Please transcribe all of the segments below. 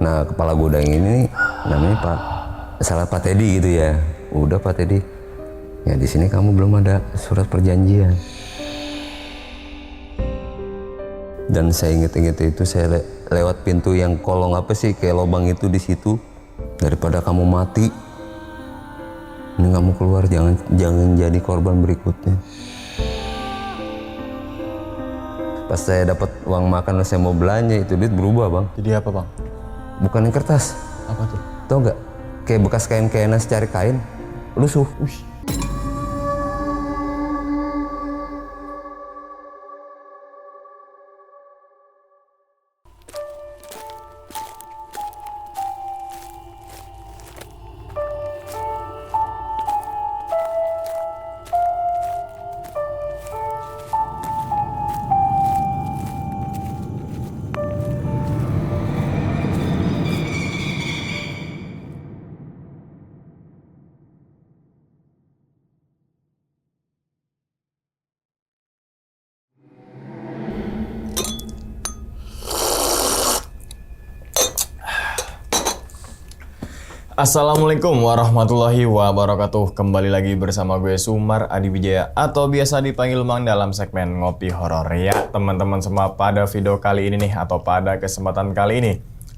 Nah, kepala gudang ini namanya salah Pak Teddy gitu ya. Udah Pak Teddy, ya di sini kamu belum ada surat perjanjian. Dan saya inget-inget itu saya lewat pintu yang kolong apa sih kayak lubang itu di situ. Daripada kamu mati, ini kamu keluar, jangan jadi korban berikutnya. Pas saya dapat uang makan, saya mau belanja, itu duit berubah bang. Jadi apa bang? Bukan yang kertas. Apa tuh? Tau nggak? Kayak bekas kain-kainan cari kain, lusuh. Assalamualaikum warahmatullahi wabarakatuh. Kembali lagi bersama gue Sumar Adi Wijaya atau biasa dipanggil Mang dalam segmen Ngopi Horor. Ya teman-teman semua, pada video kali ini nih atau pada kesempatan kali ini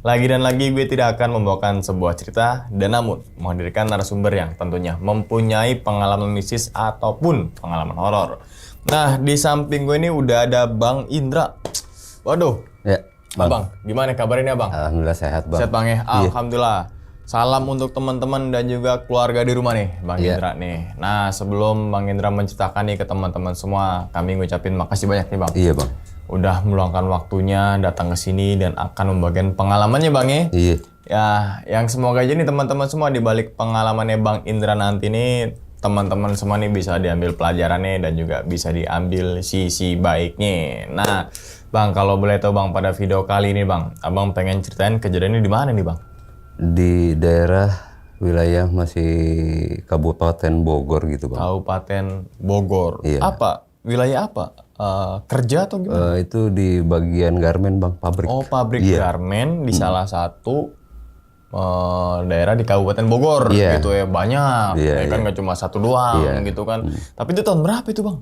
lagi dan lagi gue tidak akan membawakan sebuah cerita dan namun menghadirkan narasumber yang tentunya mempunyai pengalaman mistis ataupun pengalaman horor. Nah di samping gue ini udah ada Bang Indra. Waduh. Ya, bang. Abang, gimana kabarnya bang? Alhamdullah sehat bang. Sehat bang ya? Alhamdulillah. Salam untuk teman-teman dan juga keluarga di rumah nih, Bang Indra nih. Nah, sebelum Bang Indra menceritakan nih ke teman-teman semua, kami ngucapin makasih banyak nih, Bang. Iya bang. Udah meluangkan waktunya datang ke sini dan akan membagikan pengalamannya, Bang ya. Iya. Ya, yang semoga aja nih teman-teman semua di balik pengalamannya Bang Indra nanti nih, teman-teman semua nih bisa diambil pelajarannya dan juga bisa diambil sisi baiknya. Nah, Bang, kalau boleh tahu Bang, pada video kali ini Bang, Abang pengen ceritain kejadiannya di mana nih, Bang? Di daerah wilayah masih Kabupaten Bogor gitu bang. Kabupaten Bogor. Iya. Apa? Wilayah apa? Kerja atau gimana? Itu di bagian garmen bang, pabrik. Oh, pabrik garmen di salah satu daerah di Kabupaten Bogor gitu ya. Banyak. Iya, Ya kan nggak cuma satu doang gitu kan. Tapi itu tahun berapa itu bang?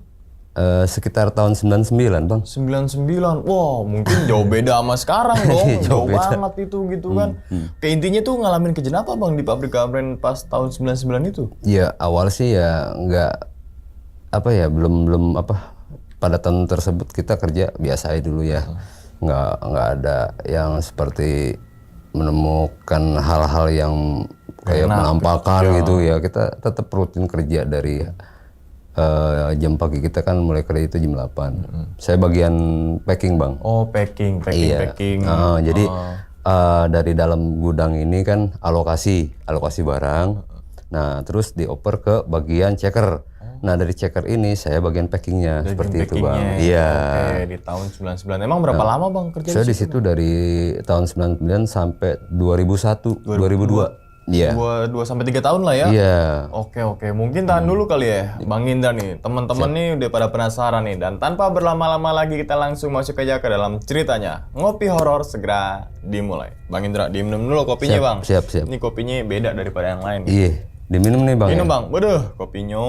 Sekitar tahun 99 bang. 99. Wow, mungkin jauh beda sama sekarang dong. Jauh banget itu gitu kan. Kayak intinya tuh ngalamin kejadian apa bang di pabrik garmen pas tahun 99 itu? Ya awal sih ya nggak apa ya belum apa, pada tahun tersebut kita kerja biasa aja dulu ya. Nggak ada yang seperti menemukan hal-hal yang kayak penampakan gitu ya. Kita tetap rutin kerja dari jam pagi, kita kan mulai kerja itu jam 8. Saya bagian packing bang. Oh, packing. Jadi dari dalam gudang ini kan alokasi barang. Nah terus dioper ke bagian checker. Nah dari checker ini saya bagian packingnya seperti itu bang. Iya. Oke, di tahun 99. Emang berapa lama bang kerja Saya di situ dari tahun 99 sampai 2001, 2002. Iya. 2 sampai 3 tahun lah ya. Iya. Oke. Mungkin tahan dulu kali ya, Bang Indra nih. Teman-teman nih udah pada penasaran nih. Dan tanpa berlama-lama lagi kita langsung masuk aja ke dalam ceritanya. Ngopi horor segera dimulai. Bang Indra, diminum dulu kopinya bang. Siap. Ini kopinya beda daripada yang lain. Iya. Diminum nih bang. Minum ya? bang. Waduh, kopinya.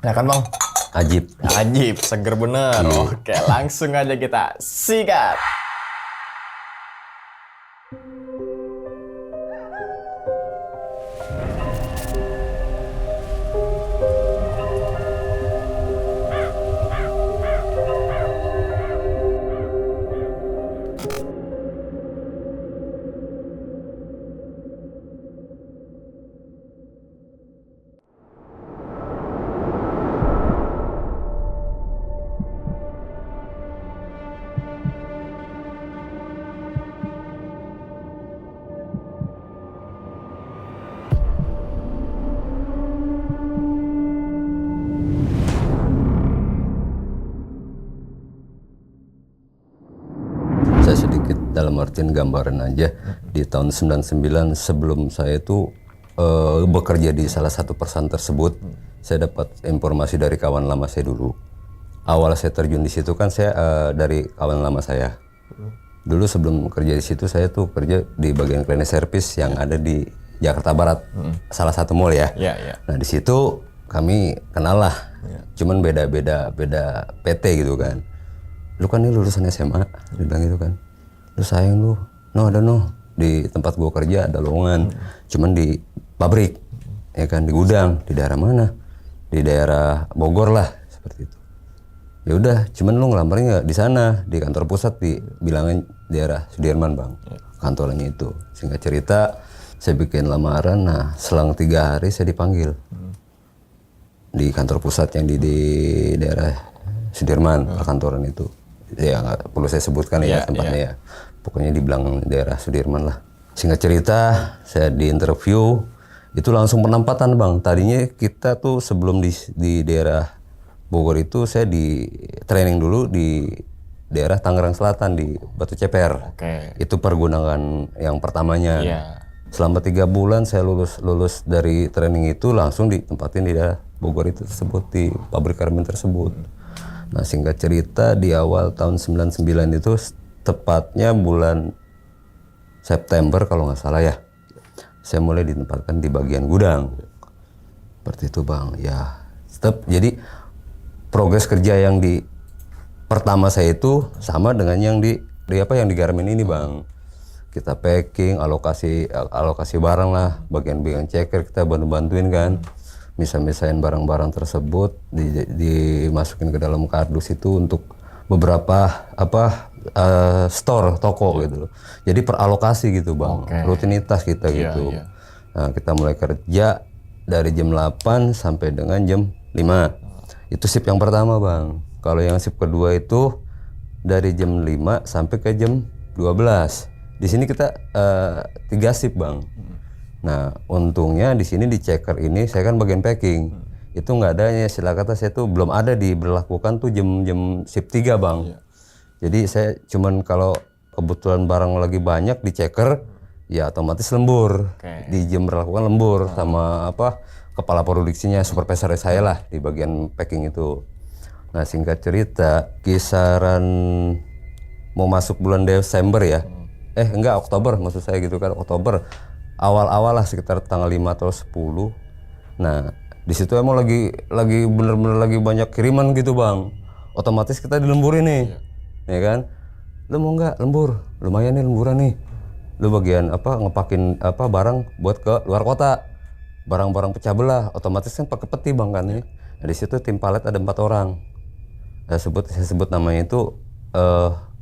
Ya kan bang? Ajib, seger bener. Oke, langsung aja kita sikat. Saya sedikit dalam artian gambaran aja. Di tahun 99 sebelum saya itu bekerja di salah satu perusahaan tersebut, saya dapat informasi dari kawan lama saya dulu. awal saya terjun di situ kan saya dari kawan lama saya. Dulu sebelum kerja di situ saya tuh kerja di bagian cleaning service yang ada di Jakarta Barat, salah satu mall ya. Nah di situ kami kenal lah, cuman beda PT gitu kan. Lu kan ini lulusan SMA, dia bilang gitu kan. Lu sayang lu, di tempat gua kerja ada lowongan, cuman di pabrik, ya kan, di gudang, di daerah mana? Di daerah Bogor lah, seperti itu. Ya udah, cuman lu ngelamarnya nggak di sana, di kantor pusat, di bilangin daerah Sudirman bang, kantornya itu. Singkat cerita, saya bikin lamaran. Nah, selang 3 hari saya dipanggil di kantor pusat yang di daerah Sudirman, perkantoran itu. Ya nggak perlu saya sebutkan ya tempatnya ya. Pokoknya dibilang daerah Sudirman lah. Singkat cerita, saya diinterview, itu langsung penempatan bang. Tadinya kita tuh sebelum di daerah Bogor itu saya di training dulu di daerah Tangerang Selatan di Batu Ceper. Itu pergunungan yang pertamanya. Selama 3 bulan saya lulus dari training itu langsung ditempatin di daerah Bogor itu tersebut, di pabrik karmen tersebut. Nah singkat cerita di awal tahun 99 itu tepatnya bulan September kalau nggak salah ya, saya mulai ditempatkan di bagian gudang. Seperti itu bang. Ya jadi progres kerja yang di pertama saya itu sama dengan yang di Garmen ini bang. Kita packing, alokasi barang lah, bagian checker kita bantuin kan, misahin barang-barang tersebut dimasukin ke dalam kardus itu untuk beberapa store toko gitu loh. Jadi peralokasi gitu bang, rutinitas kita gitu. Nah kita mulai kerja dari jam 8 sampai dengan jam 5. Itu shift yang pertama bang. Kalau yang shift kedua itu dari jam 5 sampai ke jam 12. Di sini kita 3 shift bang. Nah untungnya di sini di checker ini saya kan bagian packing. Itu nggak ada ya, istilah kata saya tuh belum ada diberlakukan tuh jam shift 3 bang. Jadi saya cuman kalau kebetulan barang lagi banyak di checker ya otomatis lembur. Di jam berlakukan lembur sama kepala produksinya, supervisor saya lah di bagian packing itu. Nah singkat cerita, kisaran mau masuk bulan Desember ya, enggak Oktober maksud saya gitu kan, Oktober awal-awal lah sekitar tanggal 5 atau 10. Nah di situ emang lagi bener-bener lagi banyak kiriman gitu bang, otomatis kita dilemburin nih, ya kan? Lu mau nggak lembur? Lumayan nih lemburan nih. Lu bagian ngepakin barang buat ke luar kota. Barang-barang pecah belah, otomatis kan pakai peti bang kan. Nah, di situ tim palet ada 4 orang. Saya sebut namanya itu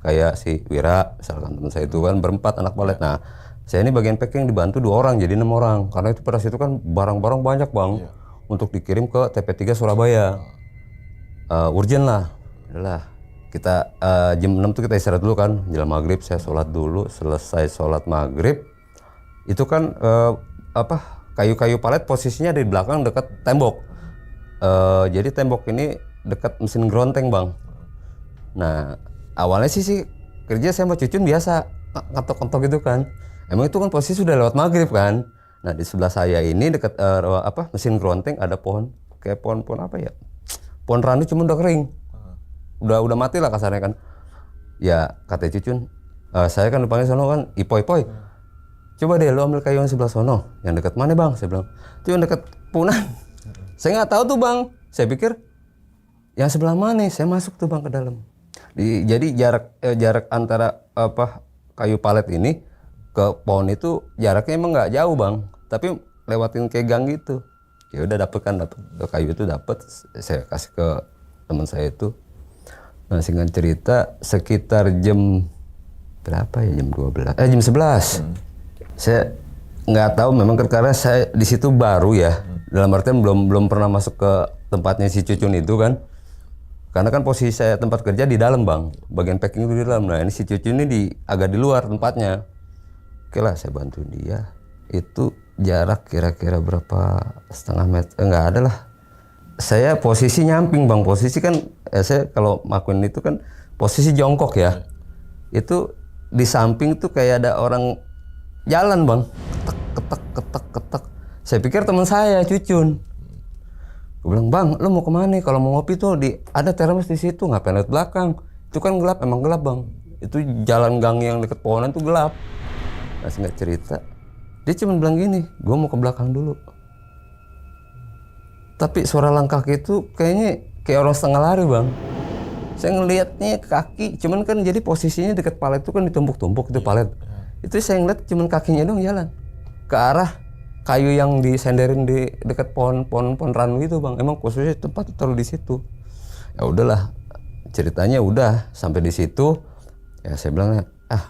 kayak si Wira, misalkan teman saya itu kan berempat anak palet. Nah, saya ini bagian packing dibantu 2 orang jadi 6 orang. Karena itu pada situ kan barang-barang banyak bang untuk dikirim ke TP3 Surabaya. Urgent lah. Adalah kita jam 6 tuh kita istirahat dulu kan, jelang maghrib saya sholat dulu. Selesai sholat maghrib itu kan kayu-kayu palet posisinya di belakang dekat tembok. Jadi tembok ini dekat mesin gronteng bang. Nah awalnya sih kerja saya sama Cucun biasa ngetok-ngetok gitu kan. Emang itu kan posisi sudah lewat maghrib kan. Nah di sebelah saya ini dekat mesin gronteng ada pohon, kayak pohon apa ya? Pohon randu cuma udah kering. Udah mati lah kasarnya kan. Ya kata Cucun, saya kan depannya sono kan ipoi. Coba deh lu ambil kayu yang sebelah sono. Yang dekat mana bang? Saya bilang, itu yang dekat Punan. Saya nggak tahu tuh bang. Saya pikir yang sebelah mana? Saya masuk tuh bang ke dalam. Jadi jarak antara kayu palet ini ke pohon itu jaraknya emang nggak jauh bang. Tapi lewatin kayak gang gitu. Ya udah dapet kayu itu dapet. Saya kasih ke teman saya itu. Nah singkat cerita sekitar jam berapa ya, jam 12? Jam 11. Saya nggak tahu memang karena saya di situ baru ya, dalam artian belum pernah masuk ke tempatnya si Cucun itu kan, karena kan posisi saya tempat kerja di dalam bang, bagian packing itu di dalam. Nah ini si Cucun ini agak di luar tempatnya. Oke lah saya bantu dia. Itu jarak kira-kira berapa, setengah meter, nggak ada lah. Saya posisi nyamping bang, posisi kan saya kalau makuin itu kan posisi jongkok ya. Itu di samping tuh kayak ada orang jalan bang, ketek. Saya pikir teman saya Cucun. Gue bilang, bang, lu mau kemana nih? Kalau mau ngopi tuh ada termos di situ, ngapain lihat belakang? Itu kan gelap, emang gelap bang. Itu jalan gang yang deket pohonan tuh gelap. Nah, singkat cerita, dia cuma bilang gini, gue mau ke belakang dulu. Tapi suara langkah itu kayaknya kayak orang setengah lari bang. Saya ngelihatnya kaki, cuman kan jadi posisinya deket palet itu kan ditumpuk-tumpuk itu palet. Itu saya ngeliat cuman kakinya dong jalan ke arah kayu yang disenderin di dekat pohon randu itu bang. Emang khususnya tempat taruh di situ. Ya udahlah, ceritanya udah sampai di situ. Ya saya bilang,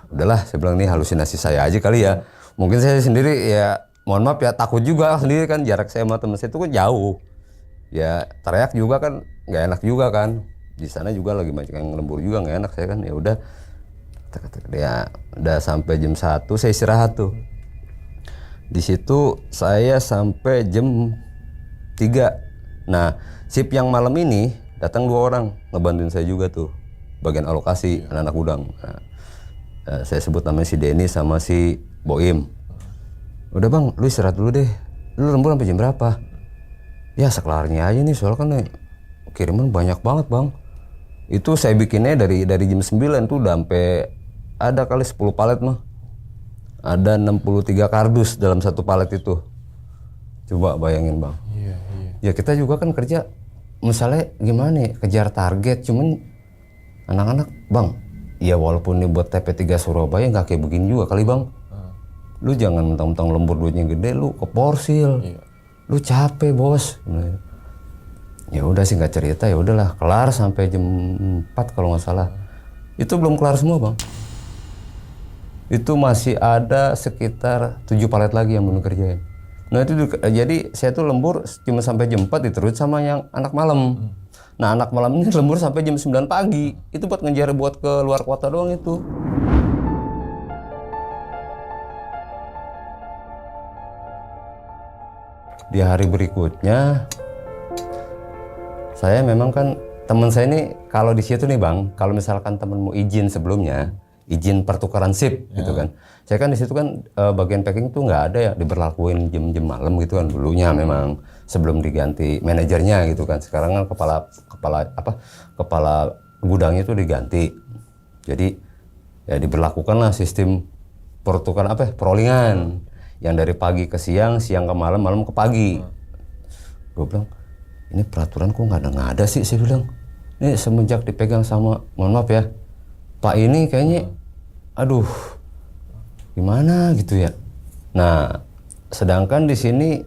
udahlah, saya bilang nih halusinasi saya aja kali ya. Mungkin saya sendiri ya, mohon maaf ya, takut juga sendiri kan, jarak saya sama teman saya itu kan jauh. Ya teriak juga kan nggak enak juga kan. Di sana juga lagi banyak yang lembur juga nggak enak saya kan. Ya udah, dia udah sampai jam 1 saya istirahat tuh. Di situ saya sampai jam 3. Nah, shift yang malam ini datang 2 orang ngebantuin saya juga tuh, bagian alokasi anak-anak gudang. Nah, saya sebut namanya si Denny sama si Boim. Udah bang, lu istirahat dulu deh. Lu lembur sampai jam berapa? Ya sekelarnya aja nih, soalnya kan kiriman banyak banget bang. Itu saya bikinnya dari jam 9 tuh udah sampai ada kali 10 palet mah. Ada 63 kardus dalam satu palet itu. Coba bayangin bang. Iya. Ya kita juga kan kerja, misalnya gimana ya, kejar target, cuman anak-anak bang, ya walaupun ini buat TP3 Surabaya nggak kayak begini juga kali bang. Lu jangan mentang-mentang lembur duitnya gede, lu keporsil. Lu capek bos. Ya udah sih nggak cerita, ya udahlah, kelar sampai jam 4 kalau nggak salah. Itu belum kelar semua bang. Itu masih ada sekitar 7 palet lagi yang belum kerjain. Nah itu jadi saya tuh lembur cuma sampai jam 4 diterus sama yang anak malam. Nah anak malam ini lembur sampai jam 9 pagi. Itu buat ngejar buat ke luar kota doang itu. Di hari berikutnya saya memang kan teman saya ini kalau di situ nih bang, kalau misalkan temen mau izin sebelumnya, izin pertukaran shift gitu kan. Saya kan di situ kan bagian packing tuh nggak ada ya diberlakuin jam-jam malam gitu kan dulunya memang sebelum diganti manajernya gitu kan. Sekarang kan kepala gudangnya tuh diganti. Jadi ya diberlakukanlah sistem pertukaran perollingan yang dari pagi ke siang, siang ke malam, malam ke pagi. Gue bilang ini peraturan kok nggak ada sih, saya bilang. Ini semenjak dipegang sama, mohon maaf ya, Pak ini kayaknya, aduh, gimana gitu ya. Nah, sedangkan di sini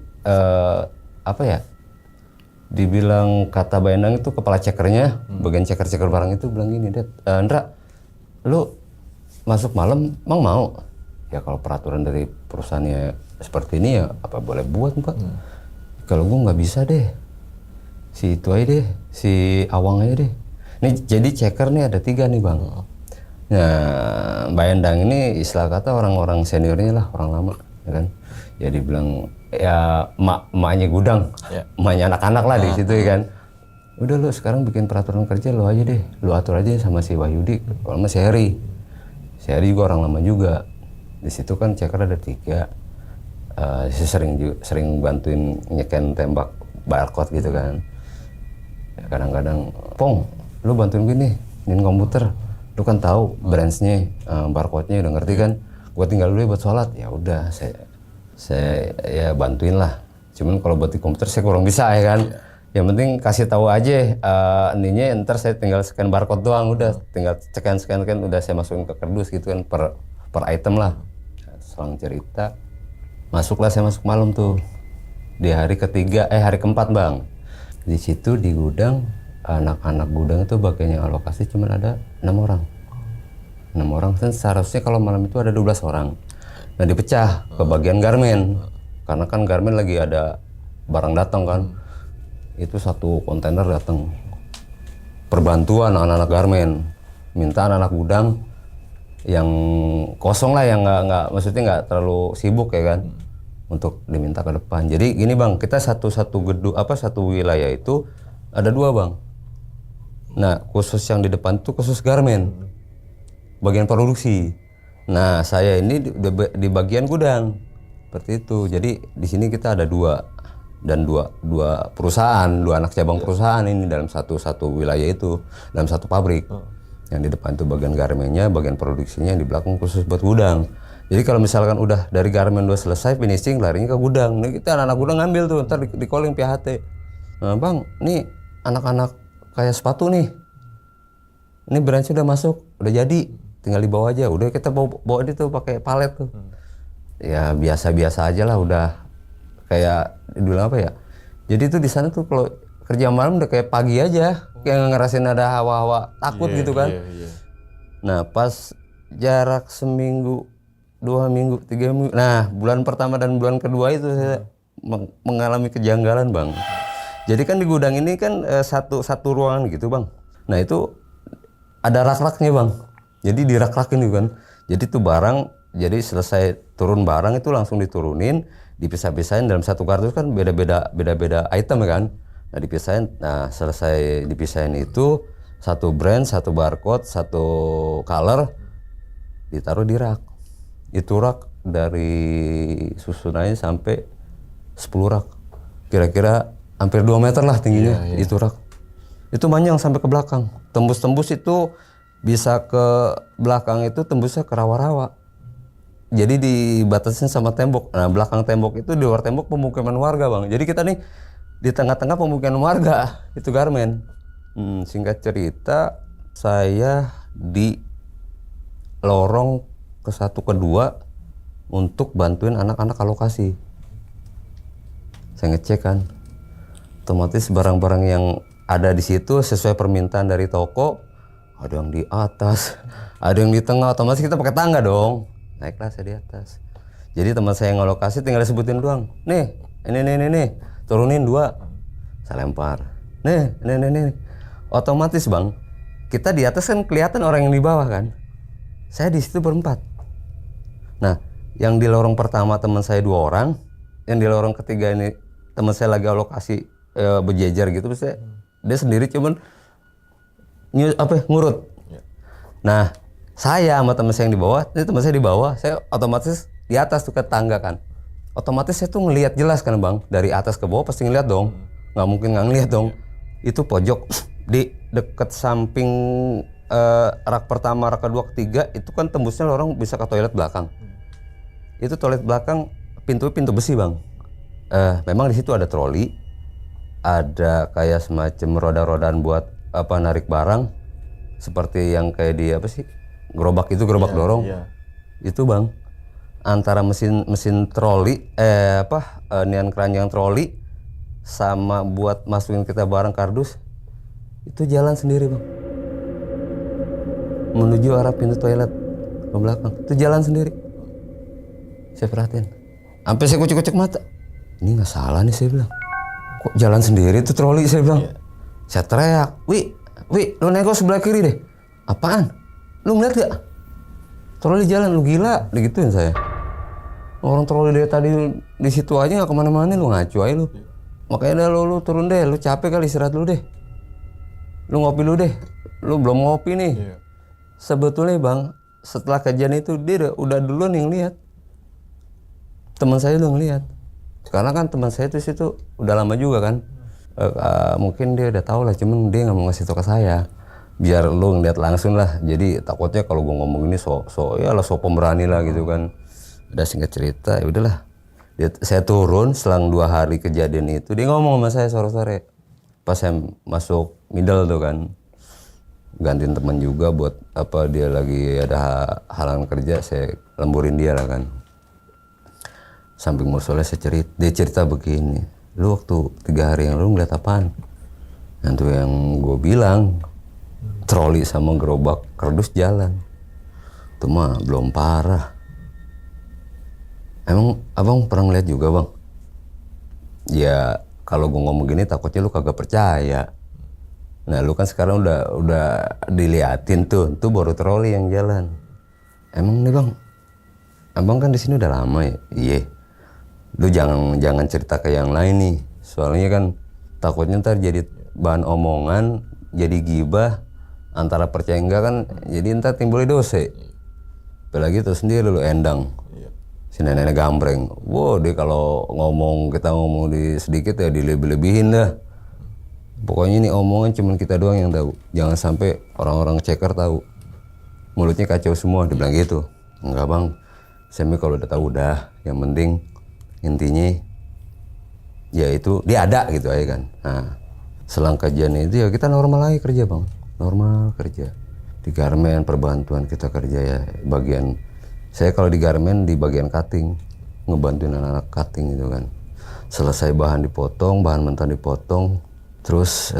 dibilang kata Mbak Endang itu kepala cekernya, bagian ceker barang itu bilang gini, Andra, lu masuk malam, emang mau? Ya kalau peraturan dari perusahaannya seperti ini ya apa boleh buat Pak. Kalau gue nggak bisa deh, si itu aja deh, si Awang aja deh. Nih jadi ceker nih ada 3 nih bang. Nah Mbak Endang ini istilah kata orang-orang seniornya lah, orang lama ya kan. Ya dibilang ya emaknya gudang, emaknya anak-anak lah di situ ya kan. Udah lu sekarang bikin peraturan kerja lu aja deh, lu atur aja sama si Wahyudi, kalau sama si Heri. Si Heri juga orang lama juga. Di situ kan ceker ada 3. Sering bantuin nyeken tembak barcode gitu kan. Ya, kadang-kadang, Pong, lu bantuin gue nih, ini komputer. Lu kan tahu branch-nya, barcode-nya udah ngerti kan. Gue tinggal dulu ya buat sholat. Ya udah, saya ya bantuin lah. Cuman kalau buat di komputer saya kurang bisa ya kan. Yang penting kasih tahu aja ininya, ntar saya tinggal scan barcode doang, udah tinggal scan udah saya masukin ke kardus gitu kan per item lah. Selang cerita, masuklah saya masuk malam tuh di hari hari keempat bang. Di situ di gudang, anak-anak gudang itu bagian yang alokasi cuma ada 6 orang. 6 orang, dan seharusnya kalau malam itu ada 12 orang. Nah dipecah ke bagian garmen, karena kan garmen lagi ada barang datang kan. Itu 1 kontainer datang perbantuan anak-anak garmen, minta anak-anak gudang yang kosong lah, yang nggak maksudnya nggak terlalu sibuk ya kan, untuk diminta ke depan. Jadi gini bang, kita satu gedung satu wilayah itu ada 2 bang. Nah khusus yang di depan itu khusus garmen, bagian produksi. Nah saya ini di bagian gudang seperti itu. Jadi di sini kita ada 2 dan dua perusahaan, dua anak cabang perusahaan ini dalam satu wilayah itu, dalam satu pabrik. Yang di depan itu bagian garmennya, bagian produksinya, yang di belakang khusus buat gudang. Jadi kalau misalkan udah dari garmen udah selesai finishing, larinya ke gudang. Nih kita anak-anak gudang ngambil tuh, ntar di calling PHT. Nah, Bang, nih anak-anak kayak sepatu nih. Ini branch udah masuk, udah jadi, tinggal dibawa aja. Udah kita bawa itu pakai palet tuh. Ya biasa-biasa aja lah, udah kayak dulu apa ya. Jadi tuh di sana tuh kalau kerja malam udah kayak pagi aja, kayak ngerasain ada hawa-hawa takut gitu kan. Nah pas jarak seminggu, 2 minggu, 3 minggu, nah bulan pertama dan bulan kedua itu saya mengalami kejanggalan Bang. Jadi kan di gudang ini kan satu ruangan gitu Bang. Nah itu ada rak-raknya Bang. Jadi di rak-rak ini kan. Jadi tuh barang, jadi selesai turun barang itu langsung diturunin, dipisah-pisahin dalam satu kardus kan beda-beda item kan. Nah dipisahin, nah selesai dipisahin itu satu brand, satu barcode, satu color ditaruh di rak. Itu rak dari susunannya sampai 10 rak. Kira-kira hampir 2 meter lah tingginya itu rak. Itu panjang sampai ke belakang. Tembus-tembus itu bisa ke belakang itu tembusnya ke rawa-rawa. Jadi dibatasin sama tembok. Nah belakang tembok itu, di luar tembok pemukiman warga Bang. Jadi kita nih di tengah-tengah pemukiman warga itu garmen. Singkat cerita saya di lorong ke 1 ke 2 untuk bantuin anak-anak alokasi. Saya ngecek kan, otomatis barang-barang yang ada di situ sesuai permintaan dari toko, ada yang di atas, ada yang di tengah, otomatis kita pakai tangga dong, naiklah saya di atas. Jadi teman saya yang alokasi tinggal disebutin doang, nih, ini, turunin 2, saya lempar, nih, ini, otomatis Bang, kita di atas kan kelihatan orang yang di bawah kan, saya di situ berempat. Nah, yang di lorong pertama teman saya 2 orang, yang di lorong ketiga ini teman saya lagi alokasi berjejer gitu, dia sendiri cuman ngurut. Nah, saya sama teman saya yang di bawah, ini teman saya di bawah, saya otomatis di atas tuh ke tangga kan. Otomatis saya tuh ngelihat jelas kan Bang, dari atas ke bawah pasti ngelihat dong, nggak mungkin nggak ngelihat dong. Itu pojok di deket samping rak pertama, rak kedua, ketiga itu kan tembusnya lorong bisa ke toilet belakang. Itu toilet belakang pintu besi Bang. Memang di situ ada troli, ada kayak semacam roda-rodaan buat narik barang, seperti yang kayak di gerobak dorong. Itu Bang, antara mesin troli nian keranjang troli sama buat masukin kita barang kardus itu jalan sendiri Bang, menuju arah pintu toilet ke belakang. Itu jalan sendiri. Saya perhatiin, sampai saya kucek-kucek mata, ini nggak salah nih saya bilang, kok jalan sendiri itu troli saya bilang. Saya teriak, Wi, lu nego sebelah kiri deh. Apaan? Lu ngeliat gak? Troli jalan, lu gila, digituin saya. Orang troli dari tadi di situ aja nggak kemana-mana, lu ngacu aja lu. Makanya lu turun deh, lu capek kali, istirahat lu deh. Lu ngopi lu deh, lu belum ngopi nih. Sebetulnya Bang, setelah kejadian itu dia udah duluan yang lihat. Teman saya udah ngelihat. Karena kan teman saya itu situ udah lama juga kan. Mungkin dia udah tahu lah, cuman dia nggak mau ngasih tau ke saya. Biar lu ngeliat langsung lah. Jadi takutnya kalau gua ngomong ini so pemberani lah gitu kan. Udah singkat cerita, ya udahlah. Saya turun selang 2 hari kejadian itu, dia ngomong sama saya sore-sore. Pas saya masuk middle tuh kan, gantiin teman juga buat dia lagi ada halangan kerja, saya lemburin dia lah kan. Samping musola dia cerita begini, lu waktu 3 hari yang lalu ngeliat apaan? Yang yang gue bilang, troli sama gerobak kardus jalan. Itu mah belum parah. Emang abang pernah ngeliat juga Bang? Ya kalau gue ngomong gini takutnya lu kagak percaya. Nah lu kan sekarang udah diliatin tuh baru troli yang jalan. Emang nih Bang, abang kan di sini udah lama ya? Iya. Lu jangan cerita ke yang lain nih. Soalnya kan takutnya ntar jadi bahan omongan, jadi gibah, antara percaya enggak kan, jadi ntar timbulnya dosa. Apalagi tuh sendiri lu endang. Si nenek gambreng, wow dia kalau kita ngomong di sedikit ya dilebih-lebihin dah. Pokoknya ini omongan cuman kita doang yang tahu. Jangan sampai orang-orang ceker tahu. Mulutnya kacau semua, dia bilang gitu. Enggak bang, saya kalau udah tahu udah. Yang penting intinya ya itu dia ada gitu aja kan. Nah selang kajian itu ya kita normal lagi kerja bang. Normal kerja. Di garmen perbantuan kita kerja ya bagian. Saya kalau di garmen di bagian cutting, ngebantuin anak-anak cutting gitu kan. Selesai bahan dipotong, bahan mentah dipotong, terus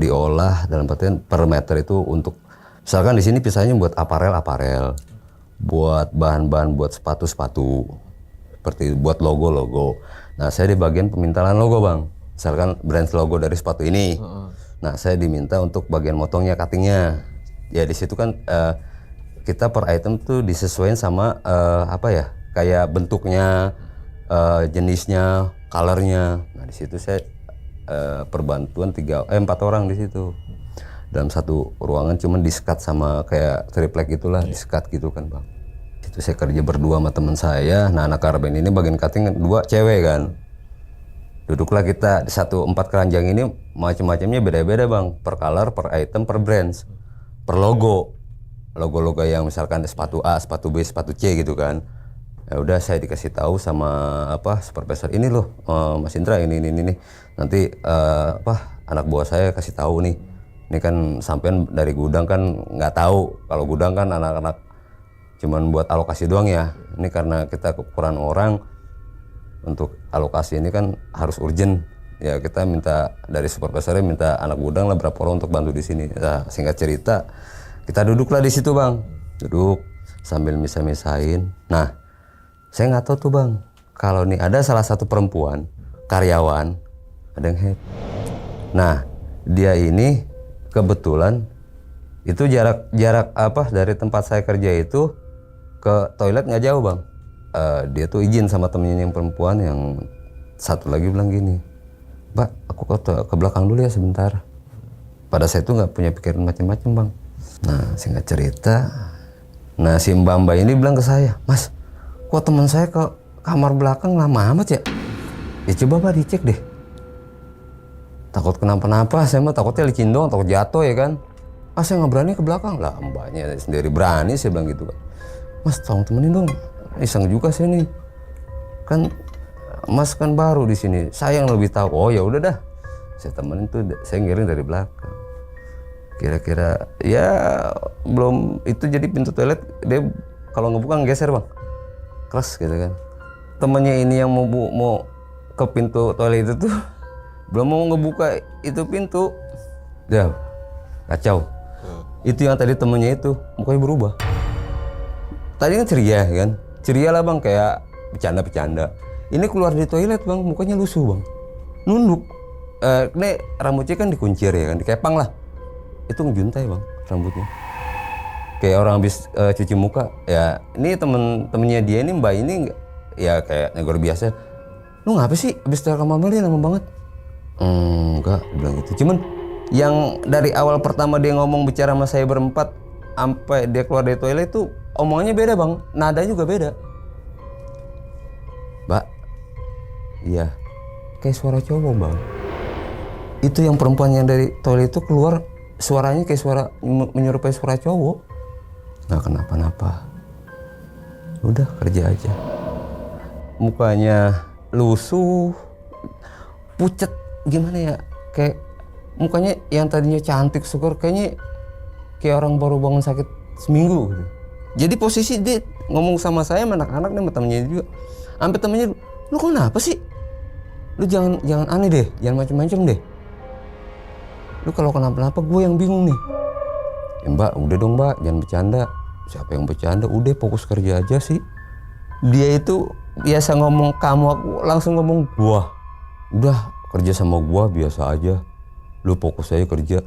diolah dalam artian per meter itu untuk, misalkan di sini pisahnya buat aparel, buat bahan-bahan buat sepatu, seperti buat logo. Nah saya di bagian pemintalan logo bang, misalkan brand logo dari sepatu ini. Nah saya diminta untuk bagian motongnya, cuttingnya. Ya di situ kan kita per item tuh disesuaikan sama kayak bentuknya, jenisnya, colornya. Nah di situ saya perbantuan 4 orang di situ dalam satu ruangan, cuman di-skat sama kayak triplek gitulah, di-skat gitu kan bang. Itu saya kerja berdua sama teman saya. Nah anak karben ini bagian cutting 2 cewek kan. Duduklah kita di 4 keranjang ini, macam-macamnya beda-beda bang, per color, per item, per brands, per logo yang misalkan ada sepatu A, sepatu B, sepatu C gitu kan. Ya udah saya dikasih tahu sama supervisor ini loh, Mas Indra ini nanti anak buah saya kasih tahu nih. Ini kan sampean dari gudang kan nggak tahu, kalau gudang kan anak-anak cuman buat alokasi doang ya. Ini karena kita kekurangan orang, untuk alokasi ini kan harus urgent. Ya kita minta dari supervisornya minta anak gudang lah berapa orang untuk bantu di sini. Nah, singkat cerita kita duduklah di situ bang, duduk sambil misah-misahin. Nah saya nggak tahu tuh bang, kalau nih ada salah satu perempuan karyawan ada yang head. Nah dia ini kebetulan itu jarak dari tempat saya kerja itu ke toilet nggak jauh bang. Dia tuh izin sama temennya yang perempuan, yang satu lagi bilang gini, Mbak aku ke belakang dulu ya sebentar. Pada saya tuh nggak punya pikiran macam-macam bang. Nah singkat cerita, nah si mbak ini bilang ke saya, Mas kok teman saya ke kamar belakang lama amat ya? Ya coba mbak dicek deh. Takut kenapa-napa, saya mah takutnya licin doang, takut jatuh ya kan. Saya nggak berani ke belakang lah, mbaknya sendiri berani, saya bilang gitu kan. Mas tolong temenin dong, iseng juga saya nih. Kan Mas kan baru di sini, saya yang lebih tahu. Oh ya udah dah, saya temenin tuh, saya ngiring dari belakang. Kira-kira ya belum itu, jadi pintu toilet dia kalau ngebuka geser bang, keras gitu kan. Temennya ini yang mau ke pintu toilet itu tuh belum mau ngebuka itu pintu, dah kacau. Itu yang tadi temennya itu mukanya berubah. Tadi kan ceria lah bang, kayak bercanda. Ini keluar dari toilet bang, mukanya lusuh bang, nunduk. Ini rambutnya kan dikuncir ya kan, dikepang lah. Itu ngejuntai bang rambutnya, kayak orang habis cuci muka. Ya ini temennya dia ini, mbak ini ya kayak negor biasa. Lu ngapa sih habis dari kamar mandi lama banget? Enggak, bilang gitu. Cuman yang dari awal pertama dia ngomong bicara sama saya berempat sampai dia keluar dari toilet itu omongannya beda bang, nadanya juga beda. Mbak, iya kayak suara cowok bang. Itu yang perempuan yang dari toilet itu keluar, suaranya kayak suara menyerupai suara cowok. Nggak kenapa-napa, udah kerja aja. Mukanya lusuh, pucet, gimana ya, kayak mukanya yang tadinya cantik syukur kayaknya kayak orang baru bangun sakit seminggu gitu. Jadi posisi dia ngomong sama saya, sama anak-anak dan sama temennya juga, sampai temennya, lu kenapa sih? Lu jangan aneh deh, jangan macem-macem deh. Lu kalau kenapa-napa gue yang bingung nih. Ya mbak, udah dong mbak, jangan bercanda. Siapa yang bercanda? Udah fokus kerja aja sih. Dia itu biasa ngomong kamu, aku langsung ngomong gua. Udah kerja sama gua biasa aja. Lu fokus aja kerja.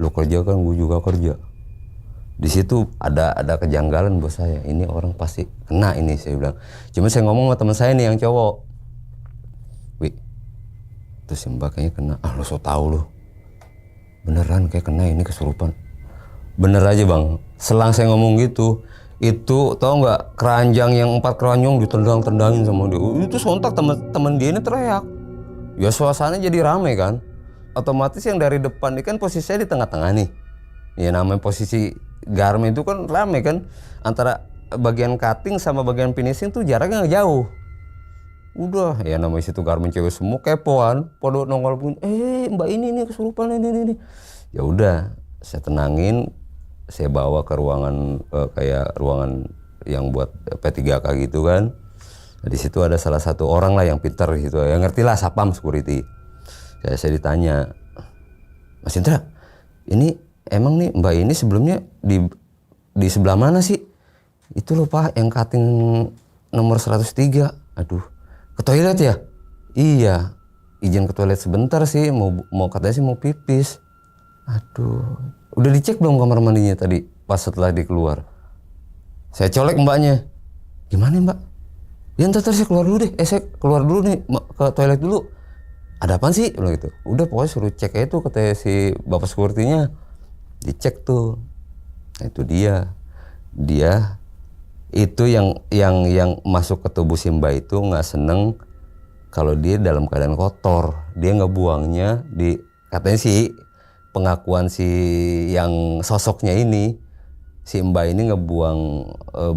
Lu kerja kan gua juga kerja. Di situ ada kejanggalan buat saya. Ini orang pasti kena ini, saya bilang. Cuma saya ngomong sama teman saya nih yang cowok. Wih, terus si mbak kayaknya kena. Lu so tau lu. Beneran kayak kena ini, kesurupan. Bener aja bang. Selang saya ngomong gitu, Itu tau nggak, keranjang yang 4 keranjang ditendang-tendangin sama dia. Itu sontak temen dia ini teriak. Ya suasana jadi rame kan. Otomatis yang dari depan ini kan posisinya di tengah-tengah nih. Ya namanya posisi garmen itu kan rame kan. Antara bagian cutting sama bagian finishing tuh jaraknya nggak jauh. Udah ya namanya situ garmen cewek semua kepoan. Pada nongol pun, mbak ini nih kesurupan ini. Ya udah saya tenangin. Saya bawa ke ruangan kayak ruangan yang buat P3K gitu kan. Nah, di situ ada salah satu orang lah yang pintar gitu, yang ngerti lah sapam security. Saya ditanya, Mas Indra, ini emang nih mbak ini sebelumnya di sebelah mana sih? Itu loh Pak, yang cutting nomor 103. Aduh, ke toilet ya? Iya, izin ke toilet sebentar sih, mau katanya sih mau pipis. Aduh, udah dicek belum kamar mandinya tadi pas setelah dia keluar? Saya colek mbaknya. Gimana mbak? Ya ntar saya keluar dulu deh. Saya keluar dulu nih ke toilet dulu. Ada apaan sih? Bilang gitu. Udah pokoknya suruh cek aja tuh kata si bapak security-nya. Dicek tuh. Nah, itu dia. Dia itu yang masuk ke tubuh si mbak itu nggak seneng kalau dia dalam keadaan kotor. Dia nggak buangnya di, katanya sih pengakuan si yang sosoknya ini, si mbak ini ngebuang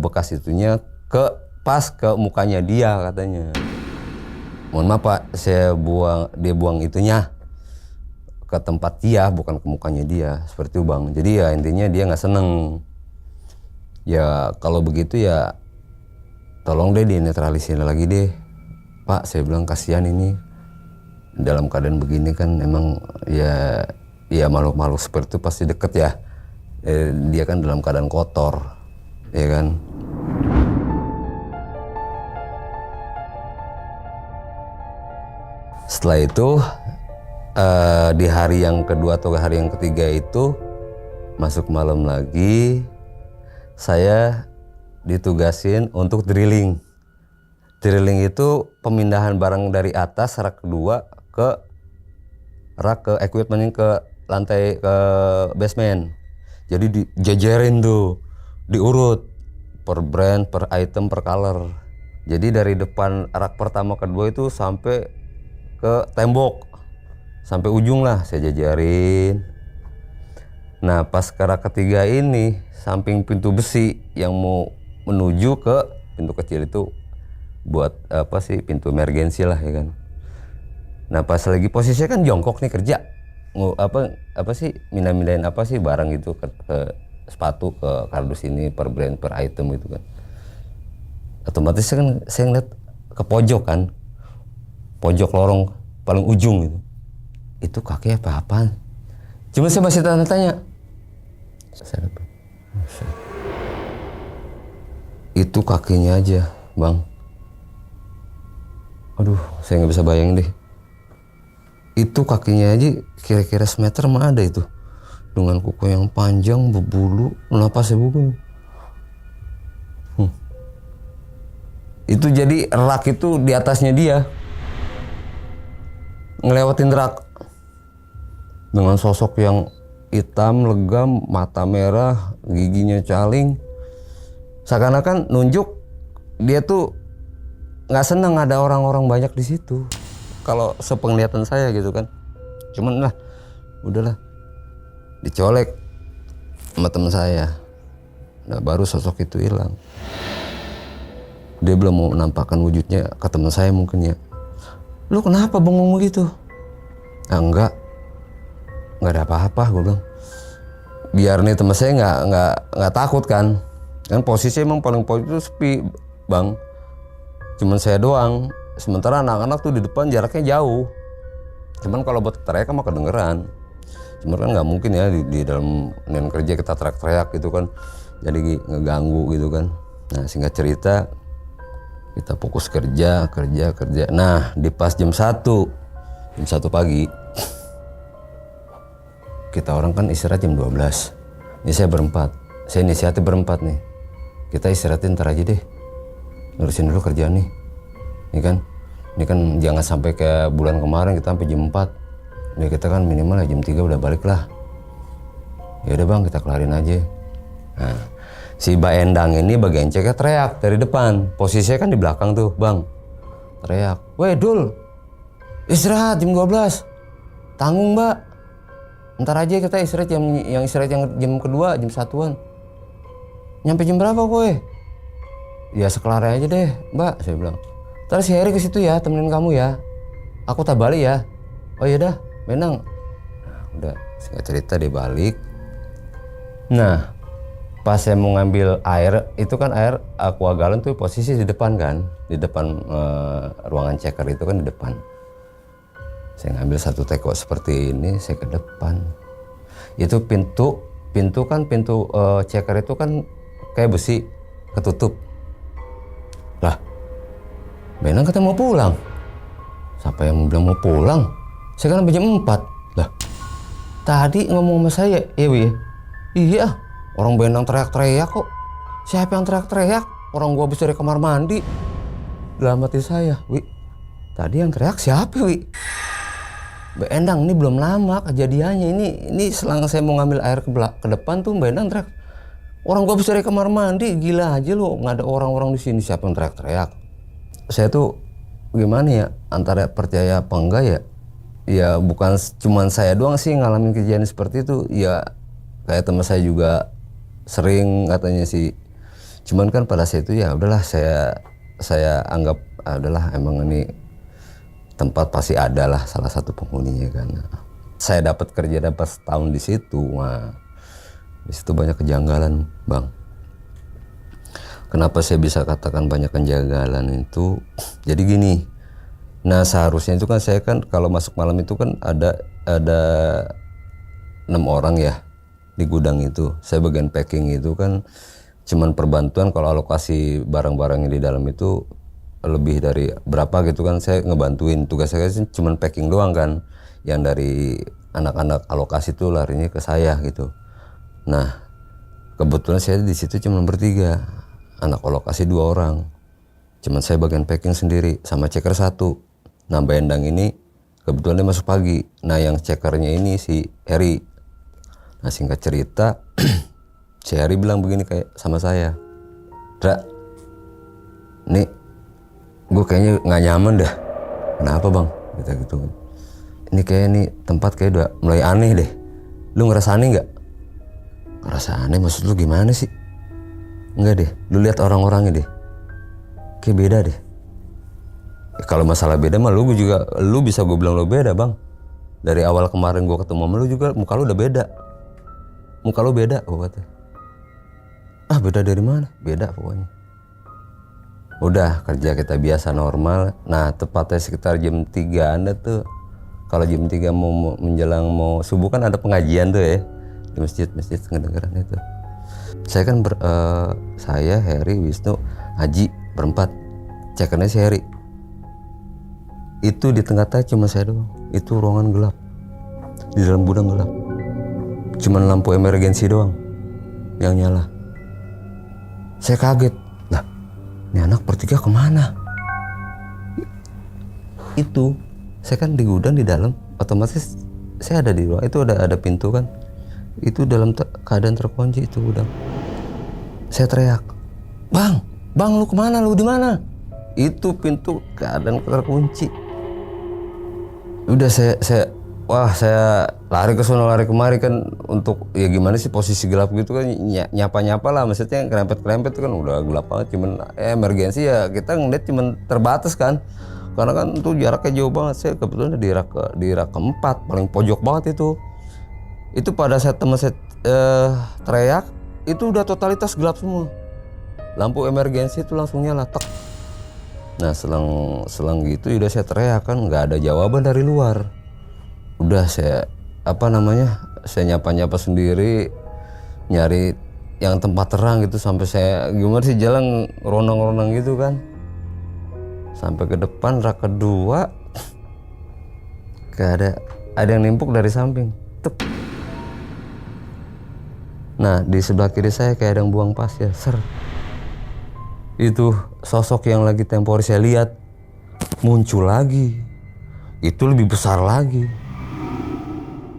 bekas itunya pas ke mukanya dia katanya. Mohon maaf Pak, dia buang itunya ke tempat dia, bukan ke mukanya dia, seperti itu Bang. Jadi ya intinya dia nggak seneng. Ya kalau begitu ya tolong deh dinetralisir lagi deh Pak. Saya bilang kasihan ini dalam keadaan begini kan, emang ya makhluk-makhluk seperti itu pasti deket ya. Dia kan dalam keadaan kotor, ya kan. Setelah itu di hari yang kedua atau hari yang ketiga itu masuk malam lagi, saya ditugasin untuk drilling. Drilling itu pemindahan barang dari atas rak kedua ke rak ke equipment ke lantai ke basement. Jadi dijajarin tuh, diurut per brand, per item, per color. Jadi dari depan rak pertama kedua itu sampai ke tembok, sampai ujung lah saya jajarin. Nah pas ke rak ketiga ini, samping pintu besi yang mau menuju ke pintu kecil itu buat apa sih, pintu emergensi lah ya kan. Nah pas lagi posisinya kan jongkok nih kerja, apa sih mindahin apa sih barang itu ke sepatu ke kardus ini per brand per item gitu kan. Otomatis kan saya ngeliat ke pojok kan, pojok lorong paling ujung gitu. Itu kakek apa-apaan? Cuma saya masih tanya-tanya. Itu kakinya aja Bang. Aduh saya nggak bisa bayangin deh. Itu kakinya aja kira-kira semeter mah ada itu, dengan kuku yang panjang berbulu, napasnya bukan. Itu jadi rak itu di atasnya dia, ngelewatin rak dengan sosok yang hitam legam, mata merah, giginya caling, seakan-akan nunjuk dia tuh nggak seneng ada orang-orang banyak di situ. Kalau sepenglihatan saya gitu kan, cuman lah udahlah dicolek sama teman saya. Nah baru sosok itu hilang. Dia belum mau menampakkan wujudnya ke teman saya mungkin ya. Lu kenapa bengong gitu? Ah enggak ada apa-apa, gue bilang. Biar nih teman saya nggak takut kan posisi emang paling pojok itu sepi Bang. Cuman saya doang. Sementara anak-anak tuh di depan jaraknya jauh. Cuman kalau buat teriak mah kedengeran. Cuman kan nggak mungkin ya di dalam kerja kita teriak-teriak gitu kan. Jadi ngeganggu gitu kan. Nah singkat cerita kita fokus kerja. Nah di pas jam 1 pagi kita orang kan istirahat jam 12. Ini saya berempat. Saya inisiatif berempat nih. Kita istirahatin ntar aja deh. Ngurusin dulu kerjaan nih. Ini kan jangan sampai kayak bulan kemarin kita sampai jam 4. Ya kita kan minimal ya jam 3 udah balik lah. Ya udah Bang, kita kelarin aja. Nah, Si Mbak Endang ini bagian ceknya teriak dari depan. Posisinya kan di belakang tuh, Bang. Teriak, "Weh Dul, istirahat jam 12. Tanggung Mbak. Ntar aja kita istirahat yang jam kedua, jam 1-an. Nyampe jam berapa kowe?" "Ya sekelarnya aja deh Mbak," saya bilang. "Ntar si Heri ke situ ya, temenin kamu ya. Aku tak balik ya." "Oh iya dah, Benang." Nah, udah singkat cerita dia balik. Nah, pas saya mau ngambil air, itu kan air aqua galon tuh posisi di depan kan, di depan ruangan checker itu kan di depan. Saya ngambil satu teko seperti ini, saya ke depan. Itu pintu checker itu kan kayak besi, ketutup. Lah, Benang katanya mau pulang. Siapa yang bilang mau pulang? Saya kan sampai jam 4. Lah, tadi ngomong sama saya, "Iya Wi, iya, orang Benang teriak-teriak kok." "Siapa yang teriak-teriak? Orang gua habis dari kamar mandi." Dalam hati saya, "Wi, tadi yang teriak siapa Wi?" "Mbak Endang, ini belum lama kejadiannya. Ini selang saya mau ngambil air ke depan tuh Mbak Endang teriak. Orang gua habis dari kamar mandi, gila aja lu, nggak ada orang-orang di sini, siapa yang teriak-teriak?" Saya tuh gimana ya, antara percaya apa enggak ya. Ya bukan cuman saya doang sih ngalamin kejadian seperti itu. Ya kayak teman saya juga sering katanya sih. Cuman kan pada saat itu ya udahlah, saya anggap adalah emang ini tempat pasti ada lah salah satu penghuninya kan. Saya dapat kerja dapat setahun di situ. Wah, di situ banyak kejanggalan, Bang. Kenapa saya bisa katakan banyak kejanggalan itu? Jadi gini. Nah, seharusnya itu kan saya kan kalau masuk malam itu kan ada 6 orang ya di gudang itu. Saya bagian packing itu kan cuman perbantuan, kalau alokasi barang-barangnya di dalam itu lebih dari berapa gitu kan saya ngebantuin. Tugas saya sih cuman packing doang kan. Yang dari anak-anak alokasi itu larinya ke saya gitu. Nah, kebetulan saya di situ cuma bertiga. Anak alokasi 2 orang. Cuman saya bagian packing sendiri sama checker 1. Nah, Mbak Endang ini kebetulan dia masuk pagi. Nah, yang checkernya ini si Heri. Nah, singkat cerita si Heri bilang begini kayak sama saya, "Dra, nih gue kayaknya nggak nyaman dah." "Kenapa Bang?" Kita gitu. "Ini kayak nih tempat kayak udah mulai aneh deh. Lu ngerasa aneh nggak?" "Ngerasa aneh maksud lu gimana sih?" "Enggak deh, lu lihat orang-orangnya deh. Kayak beda deh." Kalau masalah beda mah lu bisa gue bilang lu beda Bang. Dari awal kemarin gue ketemu sama lu juga muka lu udah beda. Muka lu beda, gue kata. "Ah, beda dari mana?" "Beda pokoknya." Udah, kerja kita biasa normal. Nah, tepatnya sekitar jam 3 Anda tuh. Kalau jam 3 mau menjelang mau subuh kan ada pengajian tuh ya. Di masjid kedengeran itu. Saya kan saya, Heri, Wisnu, Haji berempat. Cekernya si Heri. Itu di tengah-tengah cuma saya doang. Itu ruangan gelap. Di dalam gudang gelap. Cuman lampu emergensi doang yang nyala. Saya kaget. Lah, ini anak bertiga kemana? Itu saya kan di gudang di dalam, otomatis saya ada di ruang itu, ada pintu kan. Itu dalam keadaan terkunci itu gudang. Saya teriak, Bang, lu kemana? Lu di mana?" Itu pintu keadaan terkunci. Udah saya lari ke sono lari kemari kan, untuk ya gimana sih posisi gelap gitu kan, nyapa lah, maksudnya kerempet kan udah gelap banget. Cuman emergensi ya kita ngeliat cuman terbatas kan, karena kan tuh jaraknya jauh banget. Saya kebetulan di rak keempat paling pojok banget itu. Itu pada saat teman saya teriak itu udah totalitas gelap semua. Lampu emergensi itu langsung nyala tek. Nah, selang gitu udah saya teriak kan, nggak ada jawaban dari luar. Udah saya saya nyapa sendiri, nyari yang tempat terang gitu, sampai saya gimana sih jalan ronang-ronang gitu kan, sampai ke depan rak kedua. Kayak ada yang nimpuk dari samping. Tuk. Nah, di sebelah kiri saya kayak ada yang buang pasir. Ser. Itu sosok yang lagi tempo hari saya lihat muncul lagi. Itu lebih besar lagi.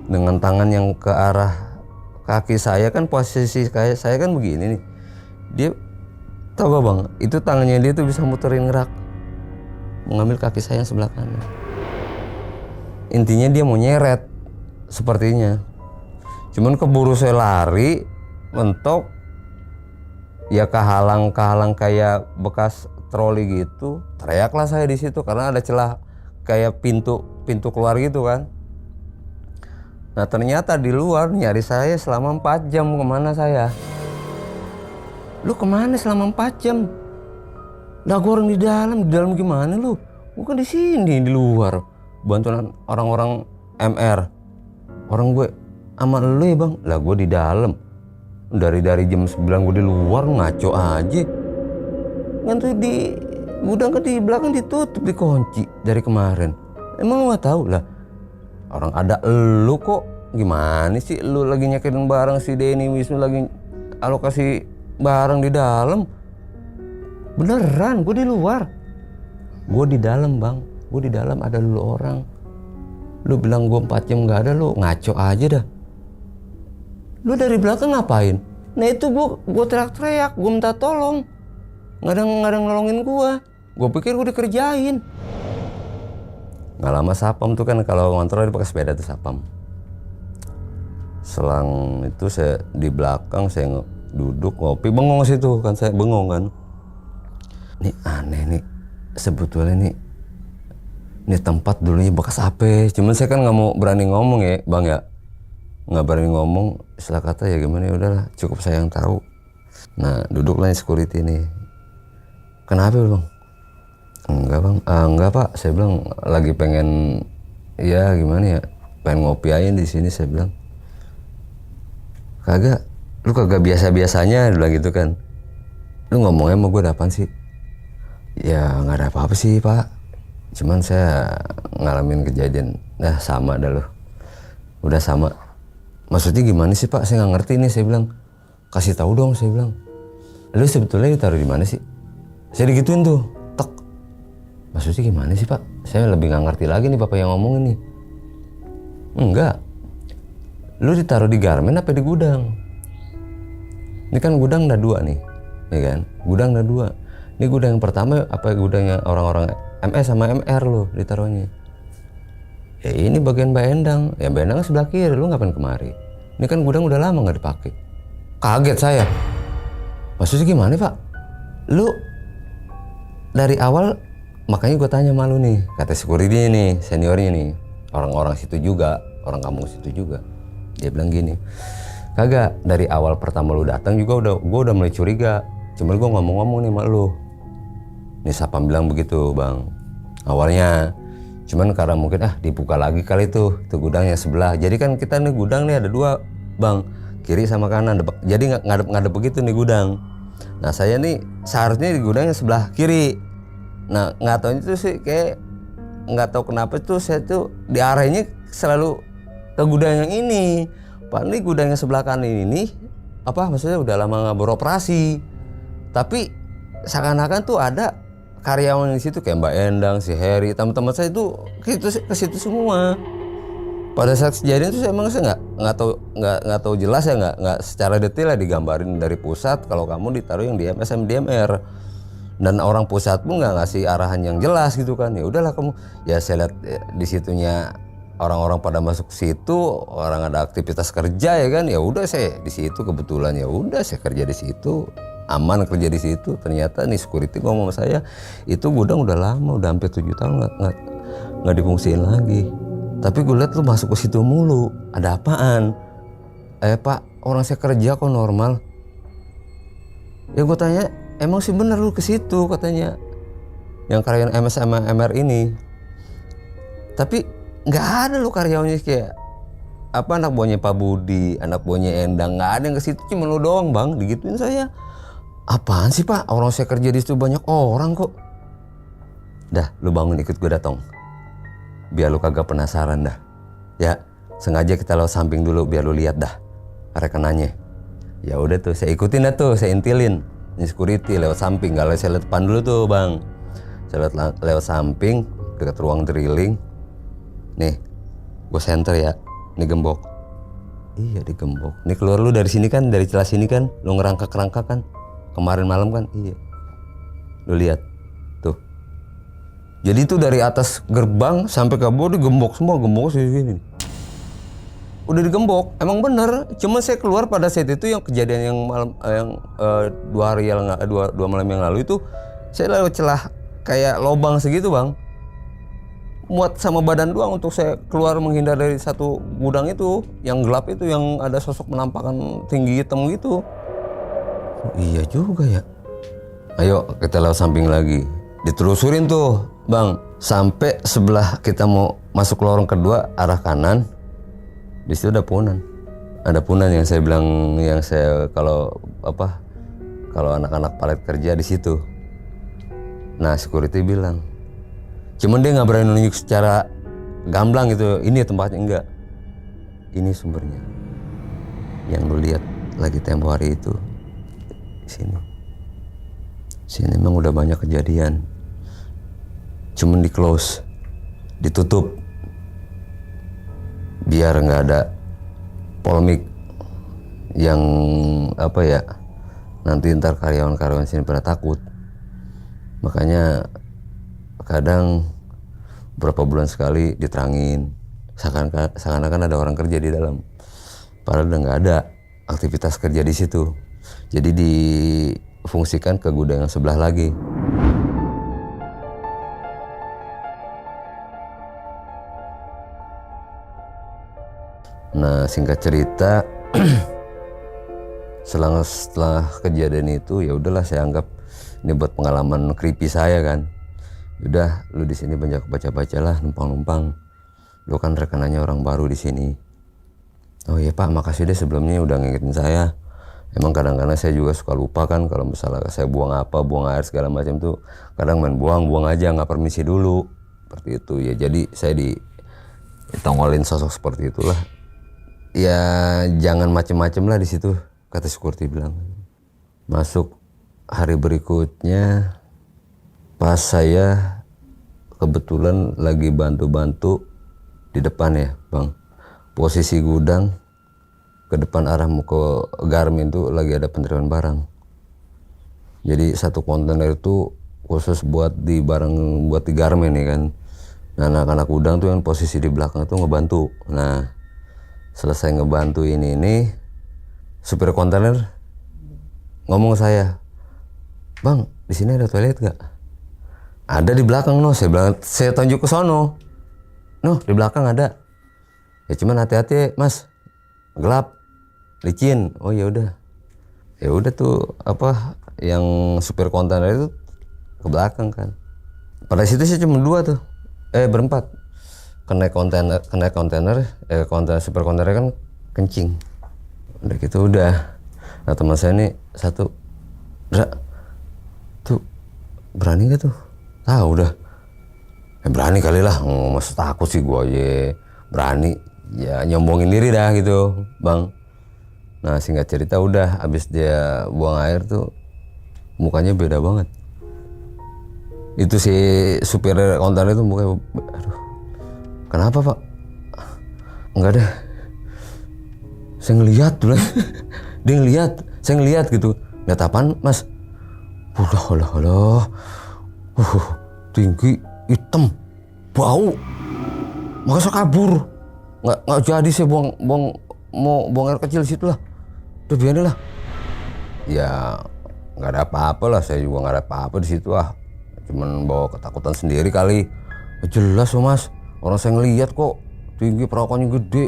Dengan tangan yang ke arah kaki saya kan, posisi kayak saya kan begini nih. Dia tau gak bang, itu tangannya dia tuh bisa muterin gerak, mengambil kaki saya yang sebelah kanan. Intinya dia mau nyeret sepertinya. Cuman keburu saya lari, mentok, ya kehalang kayak bekas troli gitu. Teriaklah saya di situ karena ada celah kayak pintu keluar gitu kan. Nah ternyata di luar nyari saya selama 4 jam. Kemana saya? Lu kemana selama 4 jam? Lah gua orang di dalam gimana lu? Gua kan di sini di luar, bantuan orang-orang MR. Orang gue sama lu ya bang, lah gue di dalam dari jam 9 gue di luar, ngaco aja. Kan tuh di gudang kan di belakang ditutup, dikunci dari kemarin. Emang lu gak tahu lah, orang ada lu kok. Gimana sih lu lagi nyakitin barang si Denny Wisnu, lagi alokasi barang di dalam. Beneran gue di luar, gue di dalam bang, gue di dalam ada lu orang. Lu bilang gue 4 jam gak ada, lu ngaco aja dah. Lu dari belakang ngapain? Nah itu gue teriak-teriak, gue minta tolong. Nggak ada nolongin gue. Gue pikir gue dikerjain. Nggak lama sapam tuh kan, kalau ngontrol dia pakai sepeda tuh sapam. Selang itu saya di belakang, saya duduk ngopi, bengong situ kan, saya bengong kan. Nih aneh nih, sebetulnya nih ini tempat dulunya bekas apa? Cuman saya kan nggak mau berani ngomong ya bang ya, nggak berani ngomong. Istilah kata ya gimana, ya udahlah cukup saya yang tahu. Nah duduklah security nih. Kenapa bang? Enggak bang, enggak pak. Saya bilang lagi pengen, ya gimana ya, pengen ngopi aja di sini. Saya bilang kagak, lu kagak biasa-biasanya, bilang gitu kan. Lu ngomongnya sama gue ada apaan sih? Ya nggak ada apa-apa sih pak, cuman saya ngalamin kejadian. Nah sama dah lo, udah sama. Maksudnya gimana sih pak, saya nggak ngerti nih. Saya bilang kasih tahu dong. Saya bilang lu sebetulnya ditaruh di mana sih? Saya digituin tuh, tek. Maksudnya gimana sih pak, saya lebih nggak ngerti lagi nih bapak yang ngomongin nih. Enggak, lu ditaruh di garmen apa di gudang? Ini kan gudang ada 2 nih, ya kan? Gudang ada 2. Ini gudang yang pertama apa gudangnya orang-orang MS sama MR lo ditaruhnya? Ya ini bagian Mbak Endang. Ya Mbak Endang sebelah kiri, lu ngapain kemari? Ini kan gudang udah lama nggak dipakai. Kaget saya. Maksudnya gimana pak? Lu dari awal, makanya gue tanya sama lu nih, kata security nih, seniornya nih, orang-orang situ juga, orang kampung situ juga. Dia bilang gini, kagak, dari awal pertama lu datang juga gue udah mulai curiga. Cuma gue ngomong-ngomong nih sama lu. Nih Sapam bilang begitu bang, awalnya. Cuman karena mungkin dibuka lagi kali tuh gudangnya sebelah. Jadi kan kita nih gudang nih ada 2 bang, kiri sama kanan. Jadi ngadep begitu nih gudang. Nah saya nih seharusnya di gudangnya sebelah kiri. Nah nggak tahu itu sih, kayak nggak tahu kenapa tuh saya tuh diarahinnya selalu ke gudang yang ini. Pak ini gudangnya sebelah kanan ini apa maksudnya udah lama nggak beroperasi. Tapi seakan-akan tuh ada karyawan di situ kayak Mbak Endang, si Heri, teman-teman saya itu ke situ semua. Pada saat kejadian itu saya emang saya nggak tahu jelas ya, nggak secara detail ya digambarin dari pusat kalau kamu ditaruh yang di MSM DMR, dan orang pusat pun nggak ngasih arahan yang jelas gitu kan. Ya udahlah kamu, ya saya lihat di situnya orang-orang pada masuk situ, orang ada aktivitas kerja ya kan. Ya udah saya di situ kebetulan, ya udah saya kerja di situ, aman kerja di situ. Ternyata nih security ngomong sama saya, itu gudang udah lama, udah hampir 7 tahun nggak difungsiin lagi. Tapi gue lihat lu masuk ke situ mulu, ada apaan? Pak, orang saya kerja kok normal. Ya gue tanya, emang sih bener lu ke situ katanya, yang karyawan MS sama MR ini. Tapi nggak ada lu karyawannya kayak apa, anak buahnya Pak Budi, anak buahnya Endang, nggak ada yang ke situ, cuma lu doang bang, digituin saya. Apaan sih pak, orang saya kerja di situ banyak orang kok. Dah, lu bangun ikut gue datang. Biar lu kagak penasaran dah. Ya, sengaja kita lewat samping dulu biar lu lihat dah rekenannya. Ya udah tuh, saya ikutin dah tuh, saya intilin. Ini security lewat samping, kalau saya lihat depan dulu tuh bang. Saya lihat lewat samping dekat ruang drilling. Nih, gue center ya. Ini gembok. Iya digembok. Ini keluar lu dari sini kan, dari celah sini kan, lu ngerangkak kan. kemarin malam kan? Iya. Lu lihat tuh. Jadi itu dari atas gerbang sampai ke bawah digembok semua, gembok sini. Udah digembok, emang bener. Cuma saya keluar pada saat itu yang kejadian yang malam yang 2 malam yang lalu itu saya lalu celah kayak lobang segitu bang. Muat sama badan doang untuk saya keluar menghindar dari satu gudang itu yang gelap itu yang ada sosok penampakan tinggi hitam gitu. Oh, iya juga ya. Ayo kita lewat samping lagi. Ditelusurin tuh bang sampai sebelah kita mau masuk lorong kedua arah kanan. Di situ ada punan. Ada punan yang saya bilang yang saya kalau anak-anak palet kerja di situ. Nah security bilang, cuman dia nggak berani nunjuk secara gamblang gitu. Ini tempatnya enggak. Ini sumbernya. Yang lu lihat lagi tempo hari itu. Sini memang udah banyak kejadian. Cuman di close, ditutup. Biar nggak ada polemik yang nanti ntar karyawan-karyawan sini pada takut. Makanya kadang berapa bulan sekali diterangin seakan-akan ada orang kerja di dalam, padahal udah nggak ada aktivitas kerja di situ. Jadi difungsikan ke gudang yang sebelah lagi. Nah singkat cerita setelah kejadian itu ya udahlah saya anggap ini buat pengalaman creepy saya kan. Udah lu di sini banyak baca-bacalah, numpang-numpang. Lu kan rekanannya orang baru di sini. Oh iya Pak, makasih deh sebelumnya udah ngingetin saya. Emang kadang-kadang saya juga suka lupa kan kalau misalnya saya buang air segala macam tuh kadang main buang aja nggak permisi dulu. Seperti itu ya. Jadi saya ditongolin sosok seperti itulah. Ya jangan macem-macem lah di situ, kata security bilang. Masuk hari berikutnya pas saya kebetulan lagi bantu-bantu di depan ya bang, posisi gudang ke depan arah mau ke Garmin tuh lagi ada penerimaan barang. Jadi satu kontainer itu khusus buat di Garmin ya kan. Nah anak-anak gudang tuh yang posisi di belakang tuh ngebantu. Nah selesai ngebantu ini supir kontainer ngomong ke saya, bang di sini ada toilet gak? Ada di belakang no. Saya tunjuk ke sono. No di belakang ada. Ya cuman hati-hati mas, gelap, licin. Oh ya udah tuh yang supir kontainer itu ke belakang kan. Pada situ sih cuma berempat. Kena kontainer super kontainer kan kencing. Udah gitu udah. Nah teman saya nih satu, tuh berani gak tuh? Udah. Berani kali lah, masa takut sih gua aja berani. Ya nyombongin diri dah gitu bang. Nah singkat cerita udah abis dia buang air tuh mukanya beda banget. Itu si supir kontainer itu mukanya, aduh kenapa pak? Enggak deh, saya ngeliat tuh lah. Dia ngeliat, saya ngeliat gitu. Lihat apaan mas? Udah tinggi, hitam, bau, makanya saya kabur. Nggak jadi saya buang air kecil situ lah. Udah biarin lah. Ya nggak ada apa-apa lah, saya juga nggak ada apa-apa di situ ah. Cuman bawa ketakutan sendiri kali. Jelas loh mas, orang saya ngeliat kok tinggi, perawakannya gede.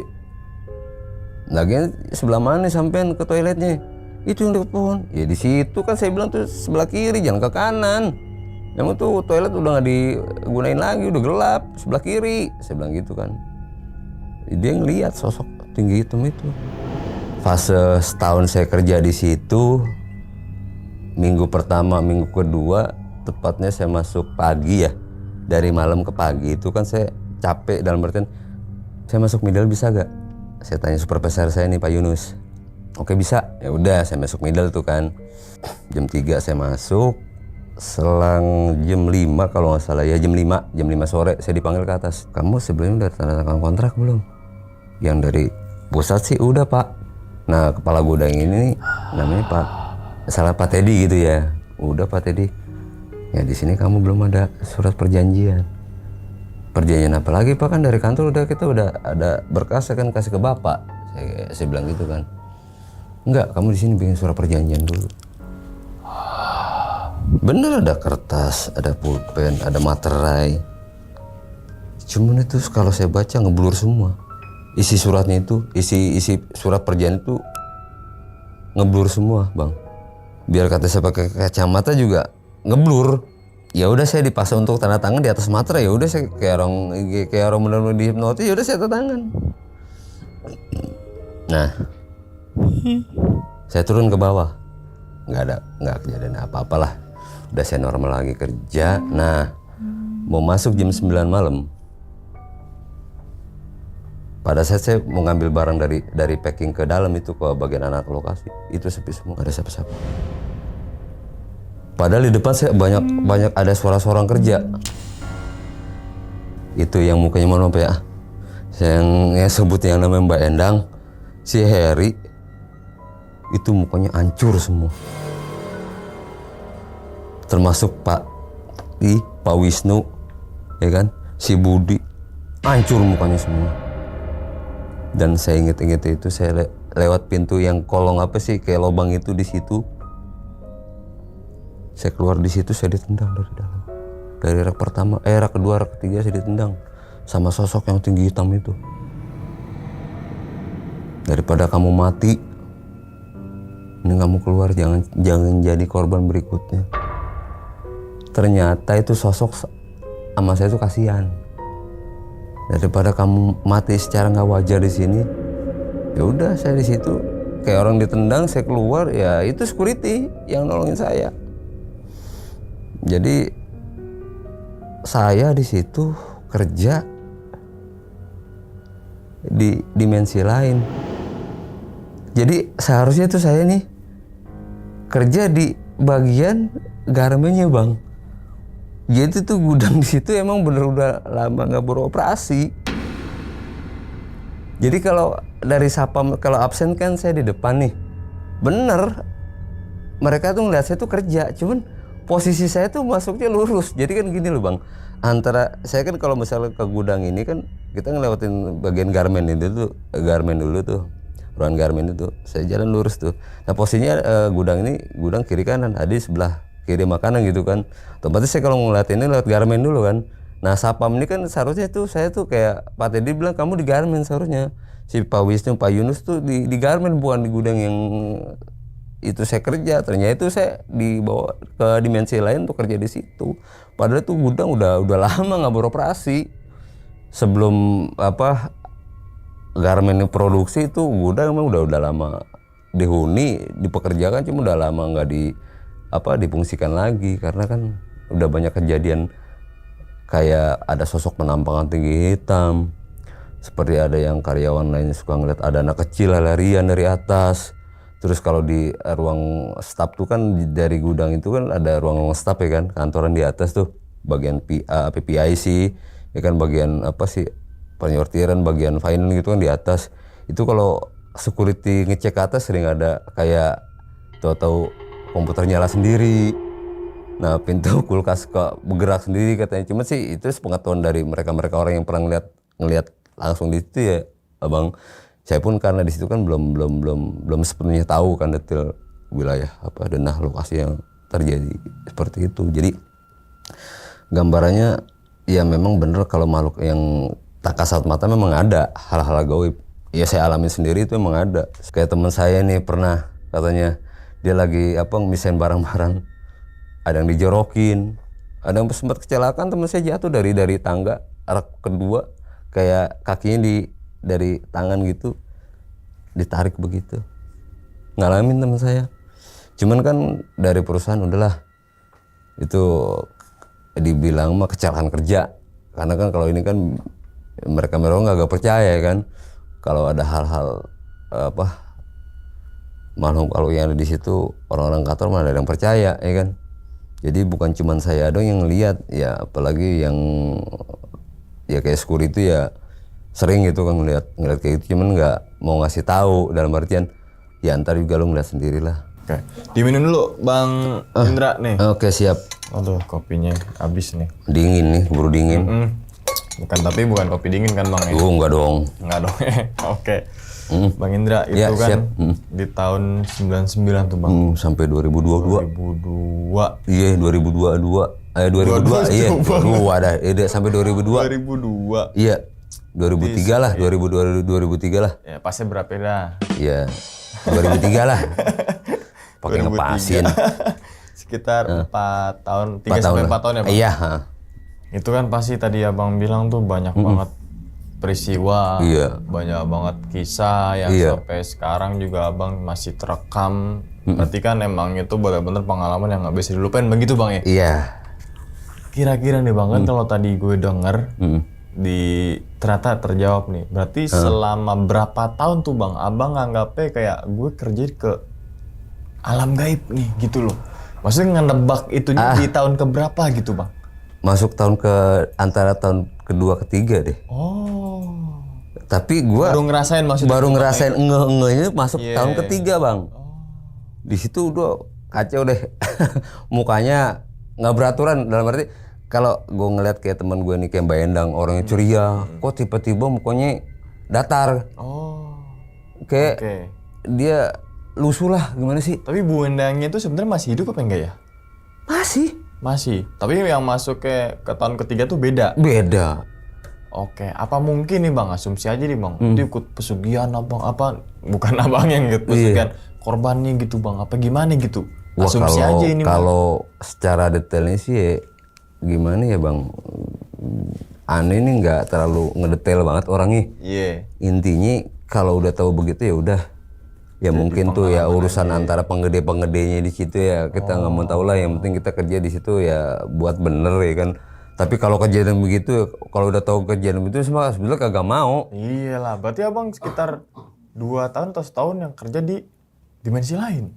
Lagian sebelah mana sampean ke toiletnya? Itu yang dekat pohon. Ya di situ kan saya bilang tuh sebelah kiri, jangan ke kanan. Yang itu toilet udah nggak digunain lagi, udah gelap sebelah kiri. Saya bilang gitu kan. Dia ngeliat sosok tinggi hitam itu. Fase setahun saya kerja di situ, minggu pertama, minggu kedua, tepatnya saya masuk pagi ya. Dari malam ke pagi itu kan saya capek, dalam artian saya masuk middle bisa gak? Saya tanya supervisor saya nih Pak Yunus. Oke bisa. Ya udah saya masuk middle tuh kan. Jam 3 saya masuk. Selang jam 5 kalau nggak salah ya, jam 5 sore saya dipanggil ke atas. Kamu sebelumnya udah tanda tangan kontrak belum? Yang dari pusat sih udah Pak. Nah kepala gudang ini namanya Pak salah Pak Teddy gitu ya. Udah Pak Teddy, ya di sini kamu belum ada surat perjanjian. Perjanjian apa lagi Pak, kan dari kantor kita udah ada berkas, saya kan kasih ke Bapak. Saya bilang gitu kan. Enggak, kamu di sini bikin surat perjanjian dulu. Bener, ada kertas, ada pulpen, ada materai. Cuman itu kalau saya baca ngeblur semua. Isi suratnya itu, isi surat perjanjian itu ngeblur semua, Bang. Biar kata saya pakai kacamata juga ngeblur. Ya udah saya dipaksa untuk tanda tangan di atas materai. Ya udah saya kayak orang benar-benar dihipnotis. Ya udah saya tanda tangan. Nah, saya turun ke bawah. Nggak kejadian apa-apalah. Udah saya normal lagi kerja. Nah, mau masuk jam 9 malam. Pada saat saya mau ngambil barang dari packing ke dalam itu ke bagian anak lokasi, itu sepi semua, nggak ada siapa-siapa. Padahal di depan saya banyak ada suara-suara orang kerja. Itu yang mukanya mohon maaf ya. Saya yang sebut yang namanya Mbak Endang, si Heri, itu mukanya hancur semua. Termasuk Pak Wisnu, ya kan, si Budi, hancur mukanya semua. Dan saya inget-inget itu saya lewat pintu yang kolong apa sih kayak lubang itu di situ. Saya keluar di situ, saya ditendang dari dalam. Dari rak pertama, rak kedua, rak ketiga saya ditendang sama sosok yang tinggi hitam itu. Daripada kamu mati, ini kamu keluar, jangan jadi korban berikutnya. Ternyata itu sosok sama saya itu kasihan. Daripada kamu mati secara nggak wajar di sini, ya udah saya di situ kayak orang ditendang, saya keluar, ya itu security yang nolongin saya. Jadi saya di situ kerja di dimensi lain. Jadi seharusnya tuh saya nih kerja di bagian garmennya, Bang. Jadi tuh gudang di situ emang bener udah lama nggak beroperasi. Jadi kalau dari sapam, kalau absen kan saya di depan nih. Bener, mereka tuh ngeliat saya tuh kerja, cuman posisi saya tuh masuknya lurus. Jadi kan gini loh Bang, antara saya kan kalau misalnya ke gudang ini kan kita ngelewatin bagian garmen itu tuh, garmen dulu tuh, ruangan garmen itu, saya jalan lurus tuh. Nah posisinya gudang ini, gudang kiri kanan, ada di sebelah kiri makanan gitu kan. Otomatis saya kalau ngeliat ini lewat garmen dulu kan. Nah sapam ini kan seharusnya tuh saya tuh kayak Pak Teddy bilang kamu di garmen seharusnya. Si Pak Wisnu, Pak Yunus tuh di garmen, bukan di gudang yang itu saya kerja. Ternyata itu saya dibawa ke dimensi lain untuk kerja di situ. Padahal tuh gudang udah lama nggak beroperasi. Sebelum garmen produksi itu gudang memang udah lama dihuni, dipekerjakan, cuma udah lama nggak difungsikan lagi karena kan udah banyak kejadian kayak ada sosok penampangan tinggi hitam, seperti ada yang karyawan lain suka ngeliat ada anak kecil larian dari atas. Terus kalau di ruang staf tuh kan dari gudang itu kan ada ruang staf ya kan, kantoran di atas tuh bagian PPIC ya kan, bagian penyortiran, bagian finance gitu kan di atas. Itu kalau security ngecek ke atas sering ada kayak tahu-tahu komputer nyala sendiri. Nah pintu kulkas bergerak sendiri katanya. Cuma sih itu sepengetahuan dari mereka orang yang pernah ngeliat langsung di situ ya Abang. Saya pun karena di situ kan belum sepenuhnya tahu kan detail wilayah denah lokasi yang terjadi seperti itu. Jadi gambarannya ya memang bener kalau makhluk yang tak kasat mata memang ada hal-hal gaib. Ya saya alami sendiri itu memang ada. Kayak teman saya nih pernah katanya dia lagi misain barang-barang, ada yang dijorokin, ada yang sempat kecelakaan, teman saya jatuh dari tangga rak kedua, kayak kakinya dari tangan gitu ditarik begitu, ngalamin teman saya. Cuman kan dari perusahaan udahlah itu dibilang mah kecelakaan kerja, karena kan kalau ini kan mereka nggak percaya kan kalau ada hal-hal makhluk kalau yang ada di situ, orang-orang kantor mana ada yang percaya ya kan. Jadi bukan cuma saya dong yang lihat ya, apalagi yang ya kayak security ya sering gitu kan ngeliat kayak gitu, cuman nggak mau ngasih tahu, dalam artian ya ntar juga lo ngeliat sendiri lah. Oke. Diminum dulu Bang Indra nih. Oke, siap. Aduh, kopinya habis nih. Dingin nih, buru dingin. Bukan kopi dingin kan Bang ya? Enggak dong. Enggak dong. Oke. Bang Indra itu Ya, kan siap. di tahun 99 tuh Bang. Sampai 2022. 2002. Iya, 2022. 2002, iya. 2002 dah. Sampai 2002. 2002. Iya. 2003 lah, 2003 lah. Ya, pasnya berapa dah? Iya. 2003 lah. Pakai 2003. ngepasin. Sekitar 4 tahun, 3 4 sampai tahun 4 tahun ya Bang? Iya. Itu kan pasti tadi Abang bilang tuh banyak banget peristiwa, Iya. banyak banget kisah yang Iya. sampai sekarang juga Abang masih terekam. Berarti kan emang itu benar-benar pengalaman yang nggak bisa dilupain begitu Bang ya? Iya. Kira-kira nih Bang, kan kalau tadi gue denger di ternyata terjawab nih. Berarti selama berapa tahun tuh Bang Abang nganggapnya kayak gue kerja ke alam gaib nih gitu loh. Maksudnya ngebak itunya di tahun keberapa gitu Bang? Masuk tahun ke antara tahun kedua ketiga deh. Oh. Tapi gua Baru ngerasain maksudnya? baru ngerasain enge-engenya masuk tahun ketiga, Bang. Di situ udah kacau deh. Mukanya nggak beraturan, dalam arti kalau gue ngeliat kayak teman gue nih kayak Mbak Endang, orangnya ceria, kok tiba-tiba mukanya datar. Oh. Kayak Oke. dia lusuh lah, gimana sih? Tapi Bu Endangnya itu sebenarnya masih hidup apa enggak ya? Masih Masih. Tapi yang masuk ke tahun ketiga tuh beda. beda. Oke, apa mungkin nih Bang, asumsi aja nih Bang, dia ikut pesugihan abang apa? Bukan abang yang ikut pesugihan, korbannya gitu Bang, apa gimana gitu? Wah, Asumsi aja ini Bang. kalau secara detailnya sih ya, gimana ya Bang? Aneh ini nggak terlalu ngedetail banget orangnya. Iya. Intinya kalau udah tahu begitu ya udah. Ya mungkin tuh ya urusan antara penggede-penggedenya di situ ya kita nggak mau tahu lah. Yang penting kita kerja di situ ya buat bener ya kan. Tapi kalau kejadian begitu, kalau udah tahu kejadian begitu semua sebenarnya kagak mau. Iyalah, berarti abang sekitar 2 tahun atau setahun yang kerja di dimensi lain.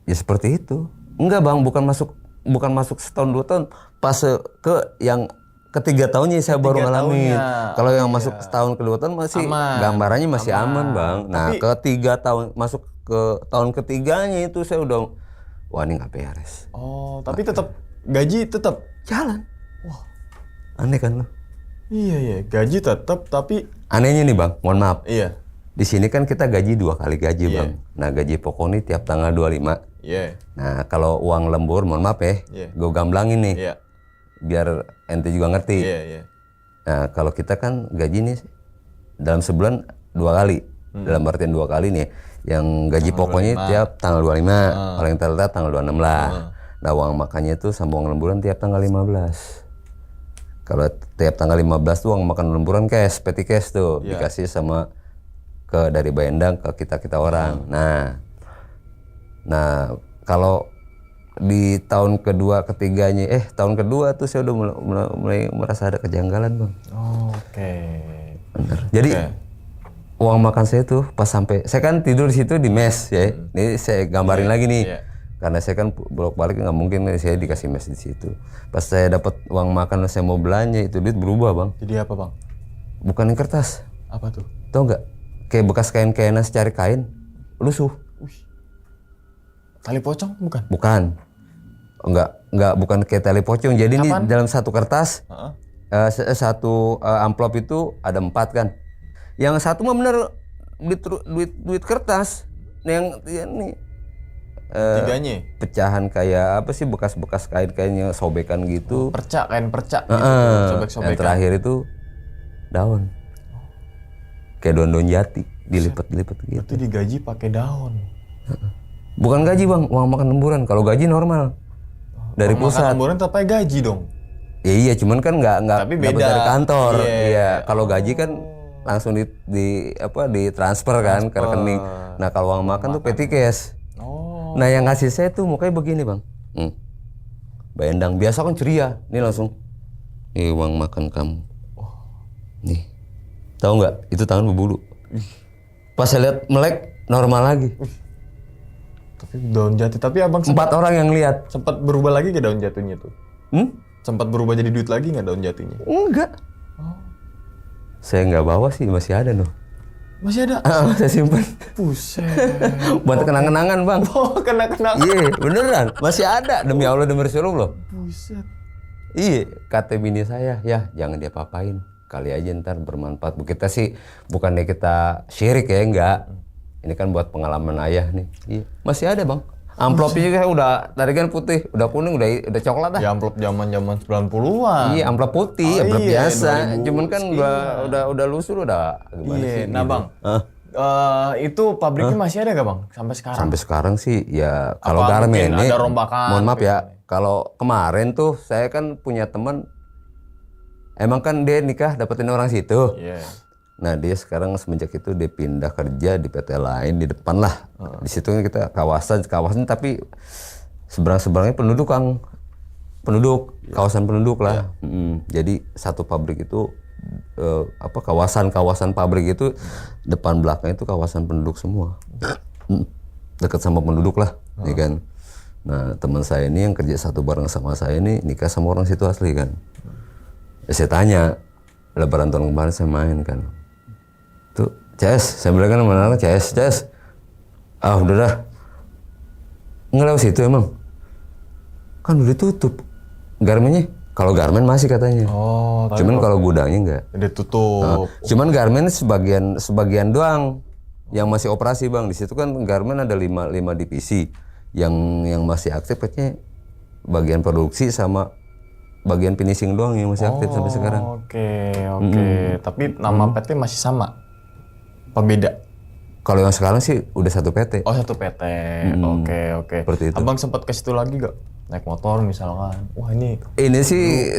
Ya seperti itu. Enggak Bang, bukan masuk setahun 2 tahun. Pas ke yang ketiga tahunnya saya baru ngalamin. Kalau yang masuk setahun ke 2 tahun masih Aman. gambarannya masih aman Bang. Nah ketiga tahun masuk ke tahun ketiganya itu saya udah wah ini nggak beres. Oh, tapi tetap gaji tetap Jalan. Wah aneh kan lo? Iya, gaji tetap tapi Anehnya nih Bang, mohon maaf. iya. Di sini kan kita gaji 2 kali gaji Bang. Nah gaji pokok nih tiap tanggal 25. Iya. Nah kalau uang lembur mohon maaf ya, gue gamblangin nih. Iya. Biar ente juga ngerti. Iya. Nah kalau kita kan gaji nih dalam sebulan 2 kali. Dalam artian 2 kali nih. Yang gaji pokoknya tiap tanggal 25. Paling telat tanggal 26 lah. Nah uang makannya itu sama uang lemburan tiap tanggal 15. Kalau tiap tanggal 15 tuh uang makan lemburan cash, petty cash tuh. Dikasih sama dari Bayendang ke kita orang. Nah kalau di tahun kedua ketiganya tahun kedua tuh saya udah mulai merasa ada kejanggalan Bang. Oke. Bener. Jadi uang makan saya tuh pas sampai saya kan tidur di situ di mes ya. Ini saya gambarin lagi nih. Karena saya kan bolak-balik nggak mungkin saya dikasih mes di situ. Pas saya dapat uang makan saya mau belanja itu duit berubah Bang. Jadi apa Bang? Bukan yang kertas. Apa tuh? Tahu nggak? Kayak bekas kain-kainan secari kain lusuh. Tali pocong bukan? Bukan. Bukan kayak tali pocong. Jadi ini dalam satu kertas, satu amplop itu ada 4 kan. Yang satu mah bener duit kertas. Yang ini Tiganya? pecahan kayak apa sih bekas-bekas kain-kainnya sobekan gitu. Percak, kain percak gitu. Sobek-sobekan. Yang terakhir itu daun. Kayak daun-daun jati dilipat-lipat gitu. Itu digaji pakai daun. Bukan gaji Bang, uang makan lemburan. Kalau gaji normal. Dari pusat. Makan lemburan tapi gaji dong. Ya, iya, cuman kan nggak Tapi dapat beda. dari kantor. Iya. Iya, kalau gaji kan langsung ditransfer kan ke rekening. Nah, kalau uang makan tuh petty cash. Oh. Nah, yang ngasih saya tuh mukanya begini, Bang. Bayendang biasa kan ceria. Nih langsung. Nih uang makan kamu. Nih. Tahu nggak? Itu tangan berbulu. Pas saya lihat melek normal lagi. Tapi daun jati. Tapi abang 4 orang yang lihat. sempat berubah lagi ke daun jatuhnya tuh? Sempat berubah jadi duit lagi nggak daun jatuhnya? Enggak. Saya nggak bawa sih, masih ada noh. Masih ada? Saya simpen. Buset. Buat kenang-kenangan bang. Oh, kena-kena. Iya beneran. Masih ada demi Allah demi Rasulullah. Buset. Iya kata bini saya ya jangan dia papain. Kali aja ntar bermanfaat. Kita sih bukannya kita syirik ya enggak. Ini kan buat pengalaman ayah nih. Iya masih ada bang. Amplopnya juga udah tadi kan putih, udah kuning, udah coklat dah. Ya amplop zaman 90-an. Iya amplop putih, amplop iya, biasa. 2000 Cuman kan udah lusuh udah gimana sih? Nah bang, itu pabriknya masih ada gak bang sampai sekarang? Sampai sekarang sih ya kalau Apa garmen mungkin ini. ada rombakan Mohon maaf gitu ya, kalau kemarin tuh saya kan punya teman, emang kan dia nikah dapetin orang situ. Iya. Nah dia sekarang semenjak itu dia pindah kerja di PT lain di depan lah. Di situ kita kawasan tapi seberang-seberangnya kawasan penduduk lah. Jadi satu pabrik itu kawasan pabrik itu depan belakang itu kawasan penduduk semua. Dekat sama penduduk lah, ya kan. Nah teman saya ini yang kerja satu bareng sama saya ini nikah sama orang situ asli kan. Saya tanya, lebaran tahun kemarin saya main kan. Tuh, CS, saya bilang kan mana CS. Ah udah dah. Nggak lewat situ emang. Kan udah tutup. Garmennya, kalau garmen masih katanya. Oh, cuman kalau gudangnya enggak. Udah tutup. Cuman garmen sebagian doang yang masih operasi bang. Di situ kan garmen ada 5 divisi. Yang masih aktif katanya bagian produksi sama bagian finishing doang yang masih aktif sampai sekarang. Oke. Tapi nama PT masih sama? Apa beda? Kalau yang sekarang sih udah satu PT. Oh satu PT. Oke. Seperti itu. Abang sempat ke situ lagi gak? Naik motor misalkan. Wah ini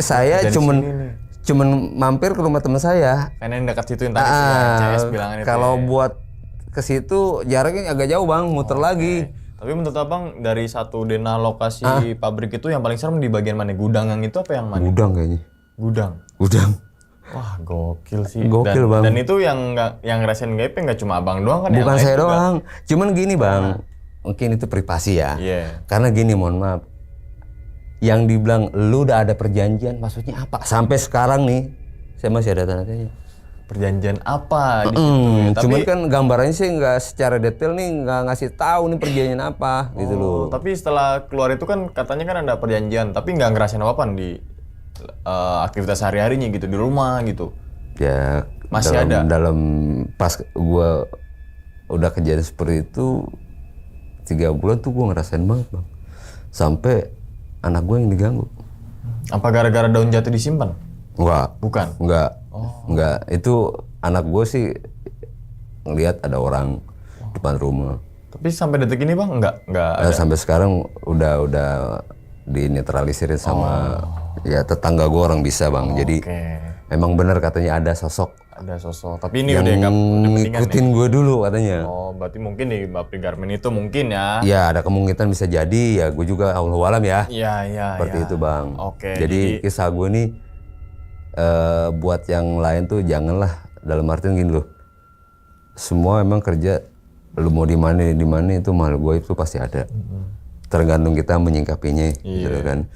Saya cuman mampir ke rumah teman saya. karena yang dekat situ yang tadi CS bilangan itu. Kalau buat ke situ jaraknya agak jauh bang, muter lagi. Tapi menurut abang dari satu denah lokasi pabrik itu yang paling serem di bagian mana? Gudang yang itu apa yang mana? Gudang kayaknya. Gudang. Wah gokil sih. Gokil bang. Dan itu yang ngerasain GP nggak cuma abang doang kan? Bukan yang saya lain juga. doang. Cuman gini bang, mungkin itu privasi ya. Iya. Karena gini mohon maaf. Yang dibilang lu udah ada perjanjian maksudnya apa? Sampai sekarang nih saya masih ada tanda tanya. Perjanjian apa di situ? Cuman kan gambarannya sih nggak secara detail nih nggak ngasih tahu nih perjanjian apa gitu loh. Tapi setelah keluar itu kan katanya kan ada perjanjian, tapi nggak ngerasain apa-apa di aktivitas sehari-harinya gitu di rumah gitu. Ya Masih dalam pas gua udah kejadian seperti itu 3 bulan tuh gua ngerasain banget bang. Sampai anak gua yang diganggu. Apa gara-gara daun jati disimpan? Enggak. Bukan. Enggak. Itu anak gua sih ngelihat ada orang depan rumah. Tapi sampai detik ini bang nggak ada. Sampai sekarang udah dinetralisir sama ya tetangga gua orang bisa bang. Jadi emang benar katanya ada sosok. Ada sosok. Tapi ini yang udah nggak mendingan ngikutin gue dulu katanya. Oh, berarti mungkin di pabrik garmen itu mungkin ya. Ya ada kemungkinan bisa jadi ya gue juga Allahualam ya. Iya. Seperti itu bang. Oke. Jadi kisah gue nih buat yang lain tuh janganlah dalam artian gini loh. Semua emang kerja lu mau di mana itu mahal gue itu pasti ada. Tergantung kita menyingkapinya gitu kan.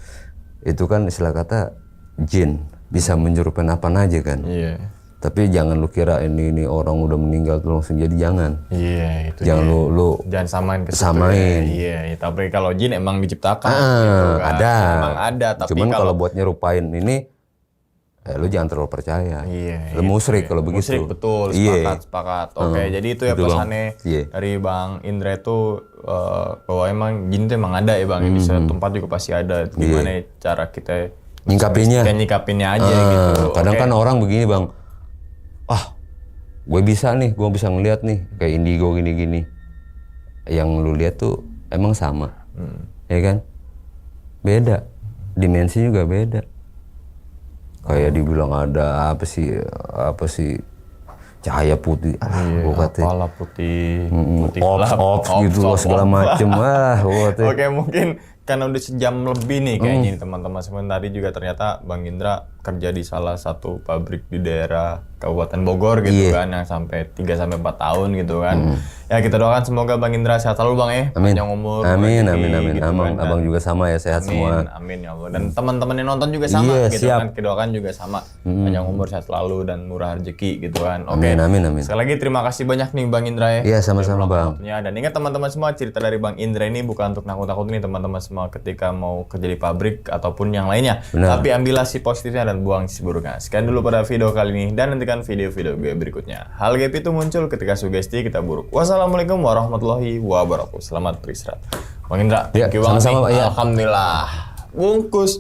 Itu kan istilah kata jin bisa menyerupai apa aja kan. Iya. Tapi jangan lu kira ini orang udah meninggal tuh langsung jadi jangan. Iya itu. Jangan lu jangan samain ke situ. samain. Iya, tapi kalau jin emang diciptakan. kan. Ada. Emang ada. Tapi cuman kalau buat nyerupain ini, lu jangan terlalu percaya. Iya. Lu musyrik kalau begitu. Musyrik betul. Sepakat. Oke, jadi itu ya gitu, pesannya dari Bang Indra itu bahwa emang jin itu emang ada ya Bang. Di satu tempat juga pasti ada. Gimana cara kita nyikapinnya aja gitu. Kadang kan orang begini bang. Gue bisa ngeliat nih kayak indigo gini-gini. Yang lu lihat tuh emang sama, ya kan? Beda, dimensi juga beda. Kayak dibilang ada apa sih cahaya putih, gue kata. Kepala putih, ops gitu segala macem, Oke, mungkin karena udah sejam lebih nih kayaknya nih teman-teman semua. Tadi juga ternyata Bang Indra kerja di salah satu pabrik di daerah Kabupaten Bogor gitu kan, yang sampai 3-4 tahun gitu kan. Ya kita doakan semoga Bang Indra sehat selalu Bang ya, panjang umur. Amin, rezeki, amin, amin. gitu Abang, kan. abang juga sama ya, sehat semua. Amin ya Allah. Dan teman-teman yang nonton juga sama Iya, gitu siap. kan. Kita doakan juga sama, panjang umur sehat selalu dan murah rezeki gitu kan. Oke. Amin, amin, amin. Sekali lagi terima kasih banyak nih Bang Indra ya. Iya, sama-sama Bang. Ya, dan ingat teman-teman semua, cerita dari Bang Indra ini bukan untuk nakut-nakut nih teman-teman semua ketika mau kerja di pabrik ataupun yang lainnya. Tapi ambillah si positifnya dan buang si buruknya. Sekian dulu pada video kali ini dan nantikan video-video gue berikutnya. Hal gaib itu muncul ketika sugesti kita buruk. Wassalamualaikum warahmatullahi wabarakatuh. Selamat beristirahat. Bang Indra, thank you banget sama-sama, nih. Pak, ya. Alhamdulillah. Bungkus.